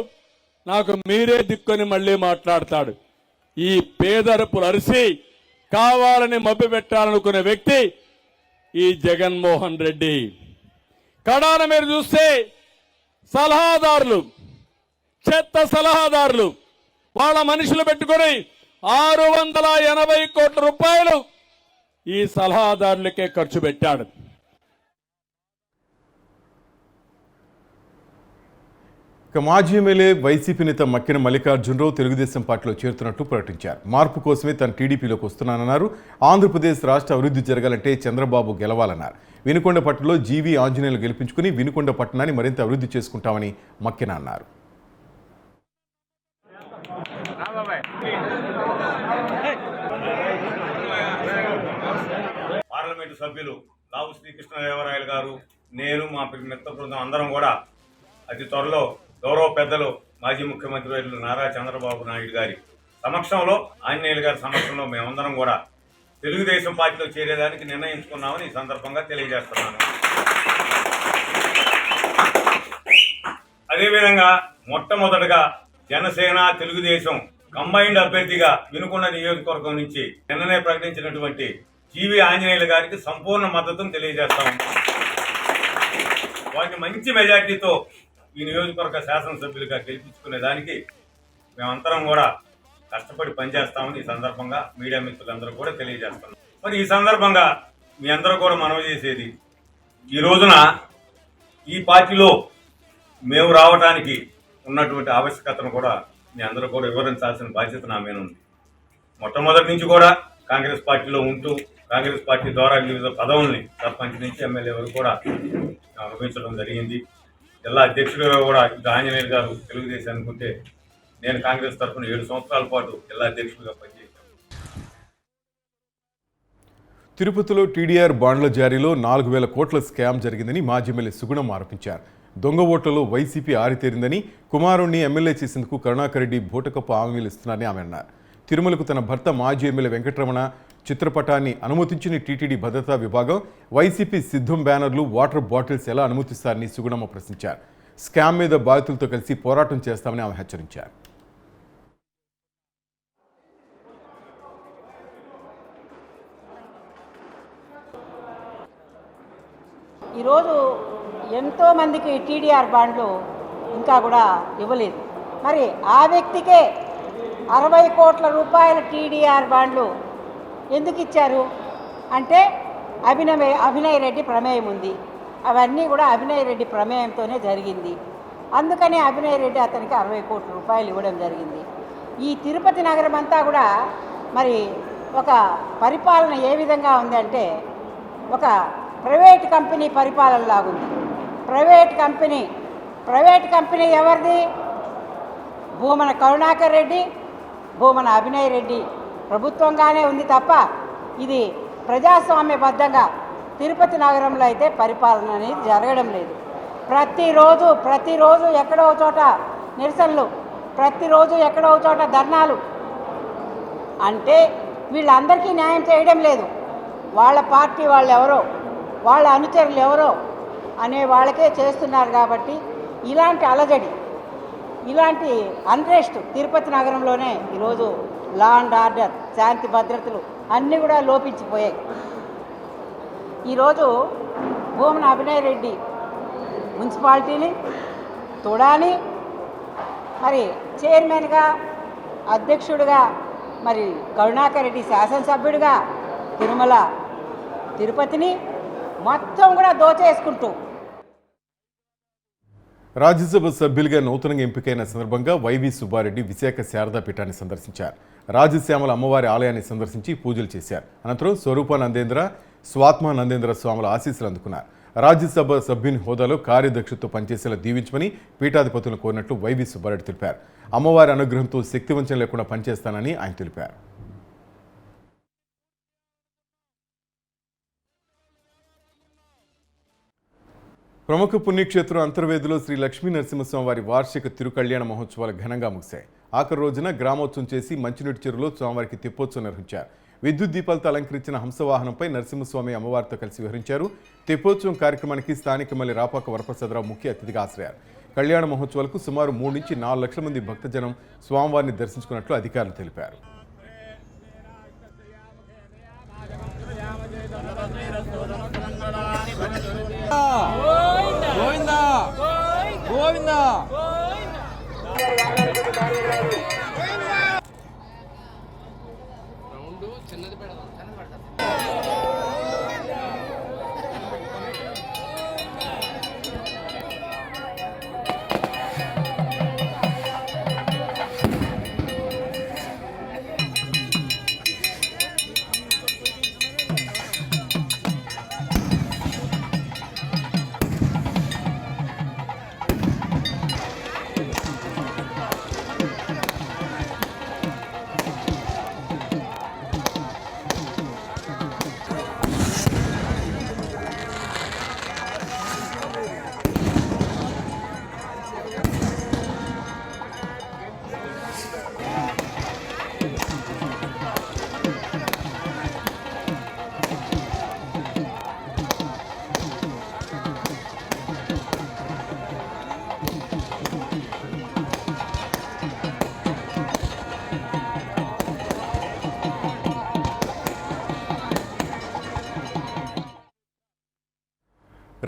నాకు మీరే దిక్కుని మళ్ళీ మాట్లాడతాడు. ఈ పేదరుపులు అరిసి కావాలని మభ్య పెట్టాలనుకునే వ్యక్తి ఈ జగన్మోహన్ రెడ్డి. కడాన మీరు చూస్తే సలహాదారులు, చెత్త సలహాదారులు, వాళ్ళ మనుషులు పెట్టుకుని 680 కోట్ల రూపాయలు ఈ సలహాదారులకే ఖర్చు పెట్టాడు. ఇక మాజీ ఎమ్మెల్యే వైసీపీ నేత మక్కిన మల్లికార్జునరావు తెలుగుదేశం పార్టీలో చేరుతున్నట్టు ప్రకటించారు. మార్పు కోసమే తన టీడీపీలోకి వస్తున్నానన్నారు. ఆంధ్రప్రదేశ్ రాష్ట్ర అభివృద్ధి జరగాలంటే చంద్రబాబు గెలవాలన్నారు. వినుకొండ పట్టణంలో జీవీ ఆంజనేయులు గెలిపించుకుని వినుకొండ పట్టణాన్ని మరింత అభివృద్ధి చేసుకుంటామని మక్కిన అన్నారు. పార్లమెంటు సభ్యులు లావు శ్రీకృష్ణదేవరాయలు గారు, నేను, మా మిత్ర బృందం అందరం కూడా అతి త్వరలో గౌరవ పెద్దలు మాజీ ముఖ్యమంత్రి వర్యులు నారా చంద్రబాబు నాయుడు గారి సమక్షంలో, ఆంజనేయులు గారి సమక్షంలో మేమందరం కూడా తెలుగుదేశం పార్టీలో చేరేదానికి నిర్ణయించుకున్నామని ఈ సందర్భంగా తెలియజేస్తున్నాను. అదేవిధంగా మొట్టమొదటగా జనసేన తెలుగుదేశం కంబైన్డ్ అభ్యర్థిగా వినుకొండ నియోజకవర్గం నుంచి నిన్ననే ప్రకటించినటువంటి జీవీ ఆంజనేయులు గారికి సంపూర్ణ మద్దతును తెలియజేస్తాము. వాటిని మంచి మెజార్టీతో ఈ నియోజకవర్గ శాసనసభ్యులుగా గెలిపించుకునే దానికి మేమంతరం కూడా కష్టపడి పనిచేస్తామని ఈ సందర్భంగా మీడియా మిత్రులందరూ కూడా తెలియజేస్తున్నాం. మరి ఈ సందర్భంగా మీ అందరూ కూడా మనవి చేసేది, ఈ రోజున ఈ పార్టీలో మేము రావడానికి ఉన్నటువంటి ఆవశ్యకతను కూడా మీ అందరూ కూడా వివరించాల్సిన బాధ్యత నా మీద ఉంది. మొట్టమొదటి నుంచి కూడా కాంగ్రెస్ పార్టీలో ఉంటూ కాంగ్రెస్ పార్టీ ద్వారా వివిధ పదవుల్ని సర్పంచ్ నుంచి ఎమ్మెల్యే వరకు కూడా అనుభవించడం జరిగింది. జిల్లా అధ్యక్షుడిగా కూడా ఆంజనేయులు గారు తెలుగుదేశానికి ఉంటే నేను కాంగ్రెస్ తరఫున 7 సంవత్సరాల పాటు జిల్లా అధ్యక్షుడిగా పనిచేశాను. తిరుపతిలో టీడీఆర్ బాండ్ల జారీలో 4,000 కోట్ల స్కామ్ జరిగిందని మాజీ ఎమ్మెల్యే సుగుణం ఆరోపించారు. దొంగ ఓట్లలో వైసీపీ ఆరితేరిందని, కుమారుణ్ణి ఎమ్మెల్యే చేసేందుకు కరుణాకర్ రెడ్డి బూటకపు హామీలు ఇస్తున్నారని ఆమె అన్నారు. తిరుమలకు తన భర్త మాజీ ఎమ్మెల్యే వెంకటరమణ చిత్రపటాన్ని అనుమతించిన టీటీడీ భద్రతా విభాగం వైసీపీ సిద్ధం బ్యానర్లు, వాటర్ బాటిల్స్ ఎలా అనుమతిస్తారని సుగుణమ్మ ప్రశ్నించారు. స్కామ్ మీద బాధితులతో కలిసి పోరాటం చేస్తామని ఆమె హెచ్చరించారు. ఈరోజు ఎంతోమందికి టీడీఆర్ బాండ్లు ఇంకా కూడా ఇవ్వలేదు. మరి ఆ వ్యక్తికే 60 కోట్ల రూపాయల టీడీఆర్ బాండ్లు ఎందుకు ఇచ్చారు అంటే అభినయ్ రెడ్డి ప్రమేయం ఉంది. అవన్నీ కూడా అభినయ్ రెడ్డి ప్రమేయంతోనే జరిగింది. అందుకని అభినయ్ రెడ్డి అతనికి 60 కోట్ల రూపాయలు ఇవ్వడం జరిగింది. ఈ తిరుపతి నగరం అంతా కూడా మరి ఒక పరిపాలన ఏ విధంగా ఉందంటే ఒక ప్రైవేట్ కంపెనీ పరిపాలన లాగుంది. ప్రైవేట్ కంపెనీ ఎవరిది? భూమన కరుణాకర్ రెడ్డి, భూమన అభినయ్ రెడ్డి ప్రభుత్వంగానే ఉంది తప్ప ఇది ప్రజాస్వామ్యబద్ధంగా తిరుపతి నగరంలో అయితే పరిపాలన అనేది జరగడం లేదు. ప్రతిరోజు ఎక్కడో చోట నిరసనలు, ప్రతిరోజు ఎక్కడో చోట ధర్నాలు. అంటే వీళ్ళందరికీ న్యాయం చేయడం లేదు. వాళ్ళ పార్టీ వాళ్ళు ఎవరో, వాళ్ళ అనుచరులు ఎవరో అనే వాళ్ళకే చేస్తున్నారు. కాబట్టి ఇలాంటి అలజడి, ఇలాంటి అన్రెస్ట్ తిరుపతి నగరంలోనే ఈరోజు లా అండ్ ఆర్డర్, శాంతి భద్రతలు అన్నీ కూడా లోపించిపోయాయి. ఈరోజు భూమన అభినయ్ రెడ్డి మున్సిపాలిటీని, తుడాని మరి చైర్మన్గా, అధ్యక్షుడిగా, మరి కరుణాకర్ రెడ్డి శాసనసభ్యుడిగా తిరుపతిని మొత్తం కూడా దోచేసుకుంటూ రాజ్యసభ సభ్యులుగా నూతనంగా ఎంపికైన సందర్భంగా వైవి సుబ్బారెడ్డి విశాఖ శారదాపీఠాన్ని సందర్శించారు. రాజశ్యామల అమ్మవారి ఆలయాన్ని సందర్శించి పూజలు చేశారు. అనంతరం స్వరూపానందేంద్ర, స్వాత్మానందేంద్ర స్వాముల ఆశీస్సులు అందుకున్నారు. రాజ్యసభ సభ్యుని హోదాలో కార్యదక్షతతో పనిచేసేలా దీవించమని పీఠాధిపతులను కోరినట్లు వైవి సుబ్బారెడ్డి తెలిపారు. అమ్మవారి అనుగ్రహంతో శక్తివంచన లేకుండా పనిచేస్తానని ఆయన తెలిపారు. ప్రముఖ పుణ్యక్షేత్రం అంతర్వేదిలో శ్రీ లక్ష్మీ నరసింహస్వామి వారి వార్షిక తిరుకళ్యాణ మహోత్సవాలు ఘనంగా ముగిశాయి. ఆఖరి రోజున గ్రామోత్సవం చేసి మంచినీటి చెరువులో స్వామివారికి తెప్పోత్సవం నిర్వహించారు. విద్యుత్ దీపాలతో అలంకరించిన హంసవాహనంపై నరసింహస్వామి అమ్మవారితో కలిసి విహరించారు. తెప్పోత్సవం కార్యక్రమానికి స్థానిక ఎమ్మెల్యే రాపాక వరప్రసాదరావు ముఖ్య అతిథిగా హాజరయ్యారు. కళ్యాణ మహోత్సవాలకు సుమారు 3 నుంచి 4 లక్షల మంది భక్తజనం స్వామివారిని దర్శించుకున్నట్లు అధికారులు తెలిపారు.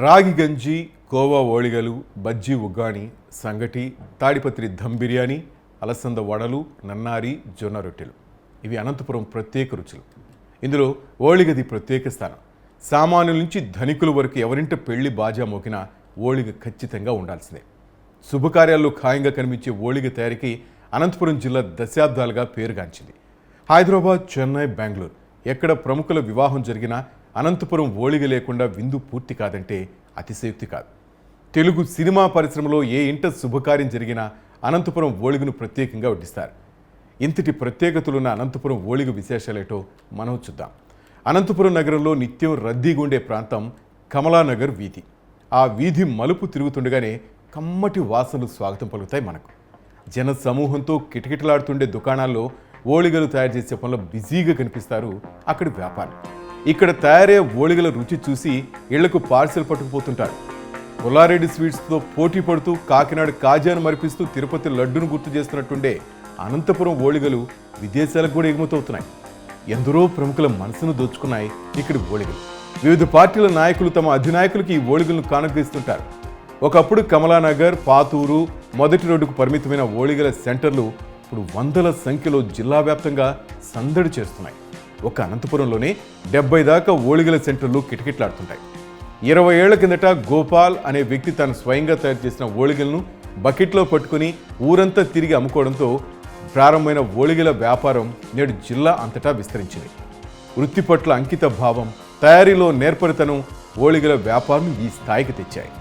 రాగి గంజి, కోవా ఓళిగలు, బజ్జీ ఉగ్గాని, సంగటి, తాడిపత్రి ధమ్ బిర్యానీ, అలసంద వడలు, నన్నారి, జొన్న రొట్టెలు ఇవి అనంతపురం ప్రత్యేక రుచులు. ఇందులో ఓళిగది ప్రత్యేక స్థానం. సామాన్యుల నుంచి ధనికుల వరకు ఎవరింట పెళ్లి బాజా మోగినా ఓళిగ ఖచ్చితంగా ఉండాల్సిందే. శుభకార్యాల్లో ఖాయంగా కనిపించే ఓళిగ తయారీకి అనంతపురం జిల్లా దశాబ్దాలుగా పేరుగాంచింది. హైదరాబాద్, చెన్నై, బెంగళూరు ఎక్కడ ప్రముఖుల వివాహం జరిగినా అనంతపురం ఓళిగ లేకుండా విందు పూర్తి కాదంటే అతిశయోక్తి కాదు. తెలుగు సినిమా పరిశ్రమలో ఏ ఇంట శుభకార్యం జరిగినా అనంతపురం ఓళిగను ప్రత్యేకంగా వడ్డిస్తారు. ఇంతటి ప్రత్యేకతలున్న అనంతపురం ఓళిగ విశేషాలేటో మనం చూద్దాం. అనంతపురం నగరంలో నిత్యం రద్దీగా ఉండే ప్రాంతం కమలానగర్ వీధి. ఆ వీధి మలుపు తిరుగుతుండగానే కమ్మటి వాసనలు స్వాగతం పలుకుతాయి మనకు. జన సమూహంతో కిటకిటలాడుతుండే దుకాణాల్లో ఓళిగలు తయారు చేసే పనులు బిజీగా కనిపిస్తారు అక్కడి వ్యాపారులు. ఇక్కడ తయారయ్యే ఓళిగల రుచి చూసి ఇళ్లకు పార్సెల్ పట్టుకుపోతుంటారు. పుల్లారెడ్డి స్వీట్స్తో పోటీ పడుతూ కాకినాడ కాజాను మరిపిస్తూ తిరుపతి లడ్డును గుర్తు చేస్తున్నట్టుండే అనంతపురం ఓళిగలు విదేశాలకు కూడా ఎగుమతవుతున్నాయి. ఎందరో ప్రముఖుల మనసును దోచుకున్నాయి ఇక్కడి ఓళిగలు. వివిధ పార్టీల నాయకులు తమ అధినాయకులకు ఈ ఓళిగలను కానుకరిస్తుంటారు. ఒకప్పుడు కమలానగర్, పాతూరు, మొదటి రోడ్డుకు పరిమితమైన ఓళిగల సెంటర్లు ఇప్పుడు వందల సంఖ్యలో జిల్లా వ్యాప్తంగా సందడి చేస్తున్నాయి. ఒక అనంతపురంలోనే 70 దాకా ఓళిగల సెంటర్లు కిటకిటలాడుతుంటాయి. 20 ఏళ్ల కిందట గోపాల్ అనే వ్యక్తి తాను స్వయంగా తయారు చేసిన ఓళిగలను బకెట్లో పట్టుకుని ఊరంతా తిరిగి అమ్ముకోవడంతో ప్రారంభమైన ఓళిగల వ్యాపారం నేడు జిల్లా అంతటా విస్తరించింది. వృత్తి పట్ల అంకిత భావం, తయారీలో నేర్పరితనం ఓళిగల వ్యాపారం ఈ స్థాయికి తెచ్చాయి.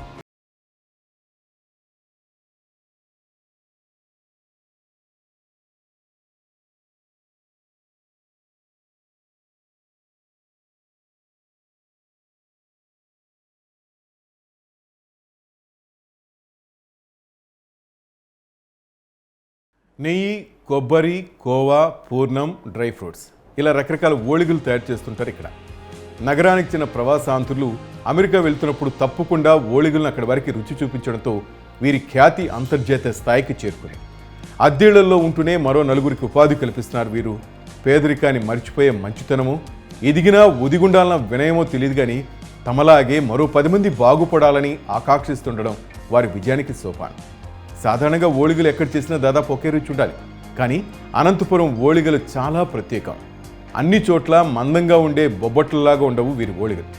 నెయ్యి, కొబ్బరి, కోవా, పూర్ణం, డ్రై ఫ్రూట్స్ ఇలా రకరకాల ఓళిగలు తయారు చేస్తుంటారు ఇక్కడ. నగరానికి చెందిన ప్రవాసాంతులు అమెరికా వెళ్తున్నప్పుడు తప్పకుండా ఓళిగలను అక్కడి వారికి రుచి చూపించడంతో వీరి ఖ్యాతి అంతర్జాతీయ స్థాయికి చేరుకుంది. అద్దెళ్లలో ఉంటూనే మరో నలుగురికి ఉపాధి కల్పిస్తున్నారు వీరు. పేదరికాన్ని మర్చిపోయే మంచితనమో, ఎదిగినా ఒదిగుండాలన్న వినయమో తెలియదు కానీ తమలాగే మరో 10 మంది బాగుపడాలని ఆకాంక్షిస్తుండడం వారి విజయానికి సోపానం. సాధారణంగా ఓళిగలు ఎక్కడ చేసినా దాదాపు ఒకే రుచి ఉండాలి. కానీ అనంతపురం ఓళిగలు చాలా ప్రత్యేకం. అన్ని చోట్ల మందంగా ఉండే బొబ్బట్లలాగా ఉండవు వీరి ఓళిగలు.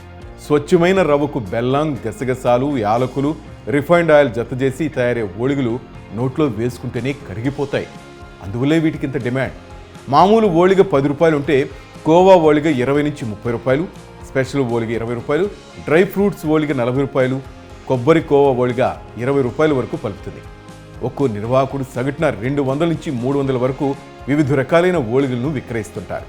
స్వచ్ఛమైన రవ్వకు బెల్లం, గసగసాలు, యాలకులు, రిఫైన్డ్ ఆయిల్ జత చేసి తయారయ్యే ఓళిగలు నోట్లో వేసుకుంటేనే కరిగిపోతాయి. అందువల్లే వీటికి ఇంత డిమాండ్. మామూలు ఓళిగ 10 రూపాయలు ఉంటే కోవా ఓళిగ 20 నుంచి 30 రూపాయలు, స్పెషల్ ఓళిగ 20 రూపాయలు, డ్రై ఫ్రూట్స్ ఓళిగ 40 రూపాయలు, కొబ్బరి కోవా ఓళిగ 20 రూపాయల వరకు పలుకుతుంది. ఒక్కో నిర్వాహకుడు సగటున 200 నుంచి 300 వరకు వివిధ రకాలైన ఓళిగలను విక్రయిస్తుంటారు.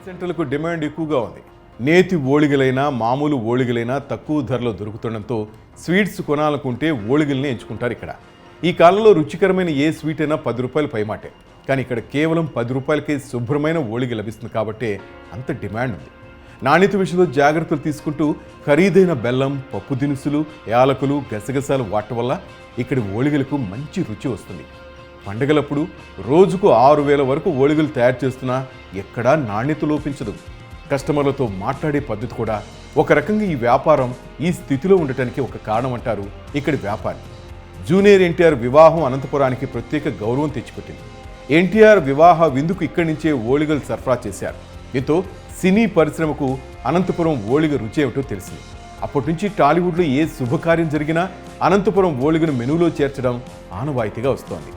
సెంటర్లకు డిమాండ్ ఎక్కువగా ఉంది. నేతి ఓళిగలైనా మామూలు ఓళిగలైనా తక్కువ ధరలో దొరుకుతుండడంతో స్వీట్స్ కొనాలనుకుంటే ఓళిగల్ని ఎంచుకుంటారు ఇక్కడ. ఈ కాలంలో రుచికరమైన ఏ స్వీట్ అయినా 10 రూపాయలు పైమాటే. కానీ ఇక్కడ కేవలం 10 రూపాయలకే శుభ్రమైన ఓళిగ లభిస్తుంది కాబట్టే అంత డిమాండ్ ఉంది. నాణ్యత విషయంలో జాగ్రత్తలు తీసుకుంటూ ఖరీదైన బెల్లం, పప్పు దినుసులు, యాలకులు, గసగసాలు వాడటం వల్ల ఇక్కడి ఓళిగలకు మంచి రుచి వస్తుంది. పండుగలప్పుడు రోజుకు 6000 వరకు ఓళిగలు తయారు చేస్తున్నా ఎక్కడా నాణ్యత లోపించదు. కస్టమర్లతో మాట్లాడే పద్ధతి కూడా ఒక రకంగా ఈ వ్యాపారం ఈ స్థితిలో ఉండటానికి ఒక కారణం అంటారు ఇక్కడి వ్యాపారి. జూనియర్ ఎన్టీఆర్ వివాహం అనంతపురానికి ప్రత్యేక గౌరవం తెచ్చిపెట్టింది. ఎన్టీఆర్ వివాహ విందుకు ఇక్కడి నుంచే ఓళిగలు సరఫరా చేశారు. దీంతో సినీ పరిశ్రమకు అనంతపురం ఓళిగ రుచి ఏమిటో తెలిసింది. అప్పటి నుంచి టాలీవుడ్లో ఏ శుభకార్యం జరిగినా అనంతపురం ఓళిగను మెనూలో చేర్చడం ఆనవాయితీగా వస్తోంది.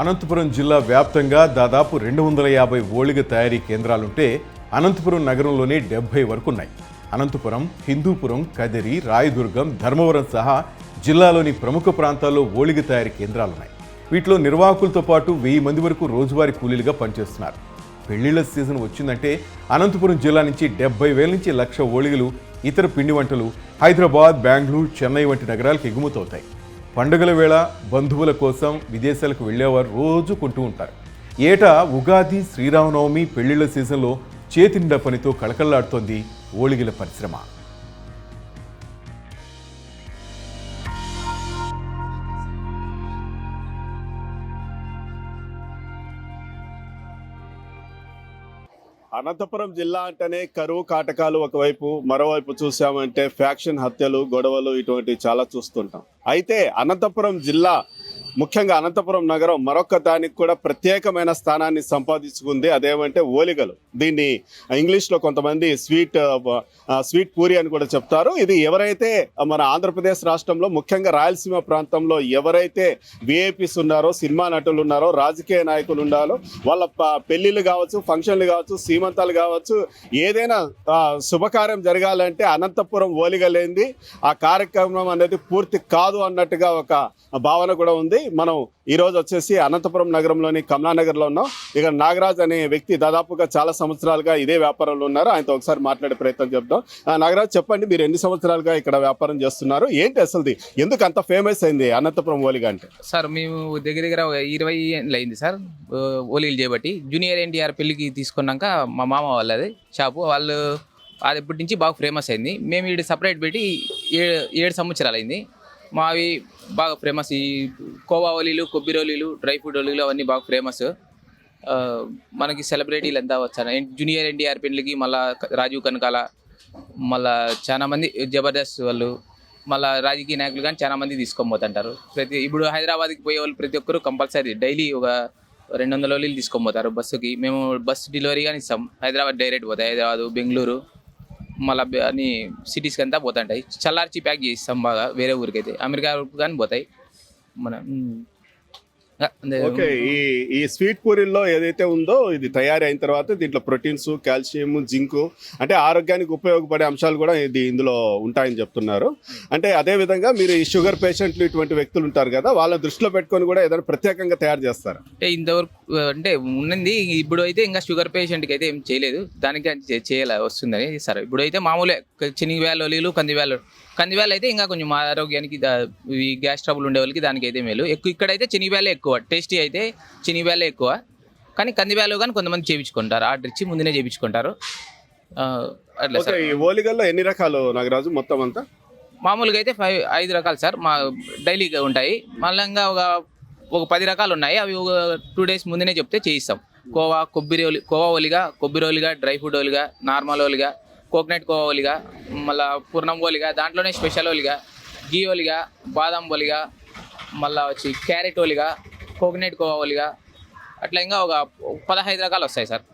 అనంతపురం జిల్లా వ్యాప్తంగా దాదాపు 250 ఓళిగ తయారీ కేంద్రాలుంటే అనంతపురం నగరంలోనే 70 వరకు ఉన్నాయి. అనంతపురం, హిందూపురం, కదిరి, రాయదుర్గం, ధర్మవరం సహా జిల్లాలోని ప్రముఖ ప్రాంతాల్లో ఓళిగ తయారీ కేంద్రాలున్నాయి. వీటిలో నిర్వాహకులతో పాటు 1000 మంది వరకు రోజువారీ కూలీలుగా పనిచేస్తున్నారు. పెళ్లిళ్ల సీజన్ వచ్చిందంటే అనంతపురం జిల్లా నుంచి 70,000 నుంచి 1,00,000 ఓళిగలు, ఇతర పిండి వంటలు హైదరాబాద్, బెంగళూరు, చెన్నై వంటి నగరాలకు ఎగుమతవుతాయి. పండుగల వేళ బంధువుల కోసం విదేశాలకు వెళ్లేవారు రోజు కొంటూ ఉంటారు. ఏటా ఉగాది, శ్రీరామనవమి, పెళ్లిళ్ల సీజన్లో చేతి నిండా పనితో కళకళలాడుతోంది ఓళిగల పరిశ్రమ. అనంతపురం జిల్లా అంటేనే కరువు కాటకాలు ఒకవైపు, మరోవైపు చూసామంటే ఫ్యాక్షన్ హత్యలు, గొడవలు ఇటువంటి చాలా చూస్తుంటాం. అయితే అనంతపురం జిల్లా, ముఖ్యంగా అనంతపురం నగరం మరొక దానికి కూడా ప్రత్యేకమైన స్థానాన్ని సంపాదించుకుంది. అదేమంటే ఓలిగలు. దీన్ని ఇంగ్లీష్లో కొంతమంది స్వీట్ పూరి అని కూడా చెప్తారు. ఇది ఎవరైతే మన ఆంధ్రప్రదేశ్ రాష్ట్రంలో, ముఖ్యంగా రాయలసీమ ప్రాంతంలో ఎవరైతే విఐపీస్ ఉన్నారో, సినిమా నటులు ఉన్నారో, రాజకీయ నాయకులు ఉన్నారో, వాళ్ళ పెళ్లిళ్ళు కావచ్చు, ఫంక్షన్లు కావచ్చు, సీమంతాలు కావచ్చు, ఏదైనా శుభకార్యం జరగాలంటే అనంతపురం ఓలిగలేంది ఆ కార్యక్రమం అనేది పూర్తి కాదు అన్నట్టుగా ఒక భావన కూడా ఉంది. మనం ఈరోజు వచ్చేసి అనంతపురం నగరంలోని కమలానగర్లో ఉన్నాం. ఇక నాగరాజ్ అనే వ్యక్తి దాదాపుగా చాలా సంవత్సరాలుగా ఇదే వ్యాపారంలో ఉన్నారు. ఆయనతో ఒకసారి మాట్లాడే ప్రయత్నం చేద్దాం. నాగరాజ్, చెప్పండి, మీరు ఎన్ని సంవత్సరాలుగా ఇక్కడ వ్యాపారం చేస్తున్నారు? ఏంటి అసలుది, ఎందుకు అంత ఫేమస్ అయింది అనంతపురం ఓలిగా అంటే? సార్, మేము దగ్గర 20 ఏళ్ళు అయింది సార్ ఓలీలు చేయబట్టి. జూనియర్ ఎన్టీఆర్ పెళ్లికి తీసుకున్నాక మా మామ వాళ్ళది షాపు, వాళ్ళు అది ఎప్పటి నుంచి బాగా ఫేమస్ అయింది. మేము ఇక్కడ సపరేట్ పెట్టి 7 సంవత్సరాలు అయింది. మావి బాగా ఫేమస్. ఈ కోవా ఓలీలు, కొబ్బరి ఓలీలు, డ్రై ఫ్రూట్ ఓలీలు అవన్నీ బాగా ఫేమస్. మనకి సెలబ్రిటీలు అంతా వచ్చారు. జూనియర్ ఎన్టీఆర్ పెళ్లికి మళ్ళీ రాజీవ్ కనకాల, మళ్ళీ చాలా మంది జబర్దస్త్ వాళ్ళు, మళ్ళీ రాజకీయ నాయకులు కానీ చాలా మంది తీసుకొని పోతుంటారు. ఇప్పుడు హైదరాబాద్కి పోయే వాళ్ళు ప్రతి ఒక్కరు కంపల్సరీ డైలీ ఒక 200 ఓలీలు తీసుకొని పోతారు బస్సుకి. మేము బస్సు డెలివరీ కానీ ఇస్తాం. హైదరాబాద్ డైరెక్ట్ పోతాయి, హైదరాబాద్, బెంగళూరు, మళ్ళీ అన్ని సిటీస్కి అంతా పోతుంటాయి. చల్లార్చి ప్యాక్ చేయిస్తాం బాగా. వేరే ఊరికైతే అమెరికా కానీ పోతాయి మన. ఓకే, ఈ స్వీట్ పూరిల్లో ఏదైతే ఉందో ఇది తయారీ అయిన తర్వాత దీంట్లో ప్రోటీన్స్, కాల్షియం, జింకు అంటే ఆరోగ్యానికి ఉపయోగపడే అంశాలు కూడా ఇందులో ఉంటాయని చెప్తున్నారు. అంటే అదే విధంగా మీరు ఈ షుగర్ పేషెంట్లు ఇటువంటి వ్యక్తులు ఉంటారు కదా, వాళ్ళని దృష్టిలో పెట్టుకొని కూడా ఏదైనా ప్రత్యేకంగా తయారు చేస్తారు? అంటే ఇంతవరకు అంటే ఉన్నది. ఇప్పుడు అయితే ఇంకా షుగర్ పేషెంట్కి అయితే ఏం చేయలేదు, దానికి చేయాలి వస్తుందని సార్. ఇప్పుడు అయితే మామూలే శనగవేల ఓలీలు, కందివేల అయితే ఇంకా కొంచెం ఆరోగ్యానికి ఈ గ్యాస్ ట్రబుల్ ఉండే వాళ్ళకి దానికి అయితే మేలు. ఇక్కడైతే శనగవేలే ఎక్కువ, టేస్టీ అయితే శనగవేలే ఎక్కువ. కానీ కందివేలు కానీ కొంతమంది చేయించుకుంటారు, ఆర్డర్ ఇచ్చి ముందునే చేయించుకుంటారు. అట్లా సార్. ఈ ఓలిగల్లో ఎన్ని రకాలు నాగరాజు మొత్తం అంతా? మామూలుగా అయితే 5 రకాలు సార్ మా డైలీగా ఉంటాయి. మళ్ళీ ఇంకా ఒక 10 రకాలు ఉన్నాయి. అవి ఒక 2 days ముందునే చెప్తే చేయిస్తాం. కోవా ఓలిగా, కొబ్బరి ఓలిగా, డ్రై ఫ్రూట్ ఓలిగా, నార్మల్ ఓలిగా, కోకోనట్ కోవా ఓలిగా, మళ్ళీ పూర్ణం ఓలిగా, దాంట్లోనే స్పెషల్ ఓలిగా, గీ ఓలిగా, బాదం ఓలిగా, మళ్ళీ వచ్చి క్యారెట్ ఓలిగా, కోకోనట్ కోవా ఓలిగా, అట్లా ఇంకా ఒక 15 రకాలు వస్తాయి సార్.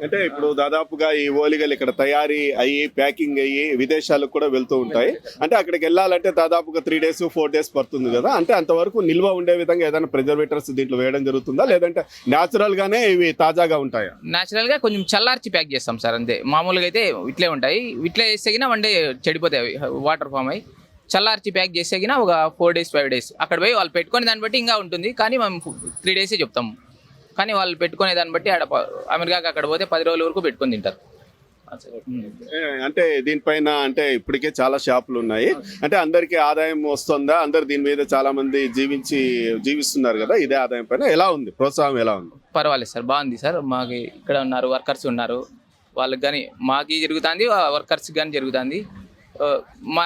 అంటే ఇప్పుడు దాదాపుగా ఈ ఓలిగలు ఇక్కడ తయారీ అయ్యి, ప్యాకింగ్ అయ్యి విదేశాలకు కూడా వెళ్తూ ఉంటాయి. అంటే అక్కడికి వెళ్ళాలంటే దాదాపుగా 3 days 4 days పడుతుంది కదా. అంటే అంతవరకు నిల్వ ఉండే విధంగా ఏదైనా ప్రిజర్వేటర్స్ దీంట్లో వేయడం జరుగుతుందా, లేదంటే న్యాచురల్ గానే ఇవి తాజాగా ఉంటాయా? న్యాచురల్ గా కొంచెం చల్లార్చి ప్యాక్ చేస్తాం సార్, అంతే. మామూలుగా అయితే ఇట్లే ఉంటాయి. ఇట్లే వేసేగినా 1 day చెడిపోతాయి, వాటర్ ఫామ్ అయ్యి. చల్లార్చి ప్యాక్ చేసేగినా ఒక 4 days 5 days అక్కడ పోయి వాళ్ళు పెట్టుకునే దాన్ని బట్టి ఇంకా ఉంటుంది. కానీ మేము 3 days చెప్తాం. కానీ వాళ్ళు పెట్టుకునే దాన్ని బట్టి అమెరికాకి అక్కడ పోతే 10 రోజుల వరకు పెట్టుకొని తింటారు. అంటే దీనిపైన అంటే ఇప్పటికే చాలా షాపులు ఉన్నాయి. అంటే అందరికీ ఆదాయం వస్తుందా? అందరు దీని మీద చాలా మంది జీవిస్తున్నారు కదా, ఇదే ఆదాయం పైన ఎలా ఉంది, ప్రోత్సాహం ఎలా ఉంది? పర్వాలేదు సార్, బాగుంది సార్. మాకు ఇక్కడ ఉన్నారు వర్కర్స్ ఉన్నారు, వాళ్ళకి కానీ మాకు జరుగుతుంది, వర్కర్స్కి కానీ జరుగుతుంది. మా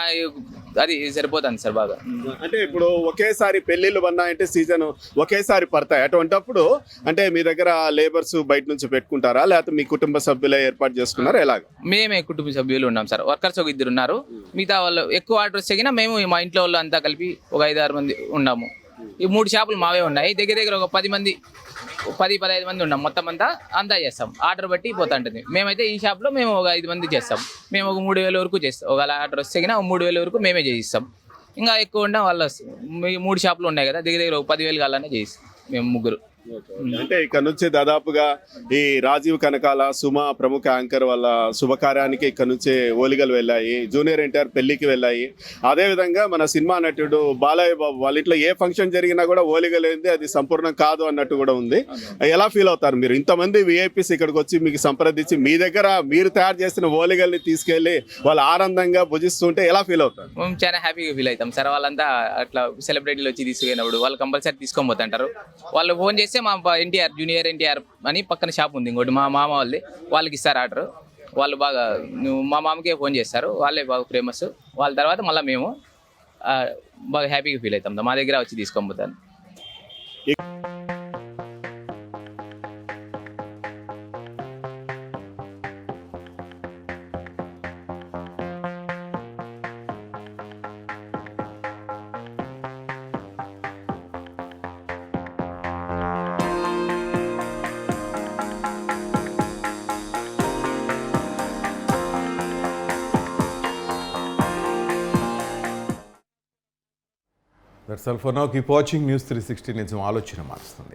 అది సరిపోతుంది సార్ బాగా. అంటే ఇప్పుడు ఒకేసారి పెళ్లిళ్ళు ఉన్నాయంటే సీజన్ ఒకేసారి పడతాయి. అటువంటిప్పుడు అంటే మీ దగ్గర లేబర్స్ బయట నుంచి పెట్టుకుంటారా, లేకపోతే మీ కుటుంబ సభ్యులే ఏర్పాటు చేసుకున్నారా, ఎలాగ? మేమే కుటుంబ సభ్యులు ఉన్నాం సార్. వర్కర్స్ ఒక 2 ఉన్నారు. మిగతా వాళ్ళు ఎక్కువ ఆర్డర్ వస్తే మేము మా ఇంట్లో వాళ్ళు అంతా కలిపి ఒక 5-6 మంది ఉన్నాము. ఈ 3 షాపులు మావే ఉన్నాయి. దగ్గర ఒక 10 మంది 10-15 మంది ఉన్నాం. మొత్తం అంతా చేస్తాం. ఆర్డర్ బట్టి పోతా ఉంటుంది. మేమైతే ఈ షాప్లో మేము ఒక 5 మంది చేస్తాం. మేము ఒక 3,000 వరకు చేస్తాం. ఒకవేళ ఆర్డర్ వస్తే 3,000 వరకు మేమే చేయిస్తాం. ఇంకా ఎక్కువ ఉంటే వాళ్ళు 3 షాపులు ఉన్నాయి కదా, దగ్గర ఒక 10,000 కావాలనే చేయిస్తాం మేము 3. అంటే ఇక్కడ నుంచి దాదాపుగా ఈ రాజీవ్ కనకాల, సుమ ప్రముఖ యాంకర్ వాళ్ళ శుభకార్యానికి ఇక్కడ నుంచే ఓలిగలు వెళ్ళాయి. జూనియర్ ఎన్టీఆర్ పెళ్లికి వెళ్ళాయి. అదేవిధంగా మన సినిమా నటుడు బాలయ్య బాబు వాళ్ళ ఇంట్లో ఏ ఫంక్షన్ జరిగినా కూడా ఓలిగలేంది అది సంపూర్ణం కాదు అన్నట్టు కూడా ఉంది. ఎలా ఫీల్ అవుతారు మీరు? ఇంతమంది విఐపీస్ ఇక్కడికి వచ్చి మీకు సంప్రదించి మీ దగ్గర మీరు తయారు చేసిన ఓలిగల్ని తీసుకెళ్లి వాళ్ళు ఆనందంగా భుజిస్తుంటే ఎలా ఫీల్ అవుతారు? మేము చాలా హ్యాపీగా ఫీల్ అవుతాం సార్. వాళ్ళంతా అట్లా సెలబ్రిటీలు వచ్చి తీసుకెళ్ళినప్పుడు వాళ్ళు కంపల్సరీ తీసుకొని పోతుంటారు. వాళ్ళు ఫోన్ చేస్తే మా ఎన్టీఆర్, జూనియర్ ఎన్టీఆర్ అని పక్కన షాప్ ఉంది ఇంకోటి, మా మామ వాళ్ళకి ఇస్తారు ఆర్డర్. వాళ్ళు బాగా మా మామకే ఫోన్ చేస్తారు, వాళ్ళే బాగా ఫేమస్. వాళ్ళ తర్వాత మళ్ళీ మేము బాగా హ్యాపీగా ఫీల్ అవుతాం. మా దగ్గర వచ్చి తీసుకొని పోతాను. That's all for now. Keep watching news 360. నిజం ఆలోచన మారుస్తుంది.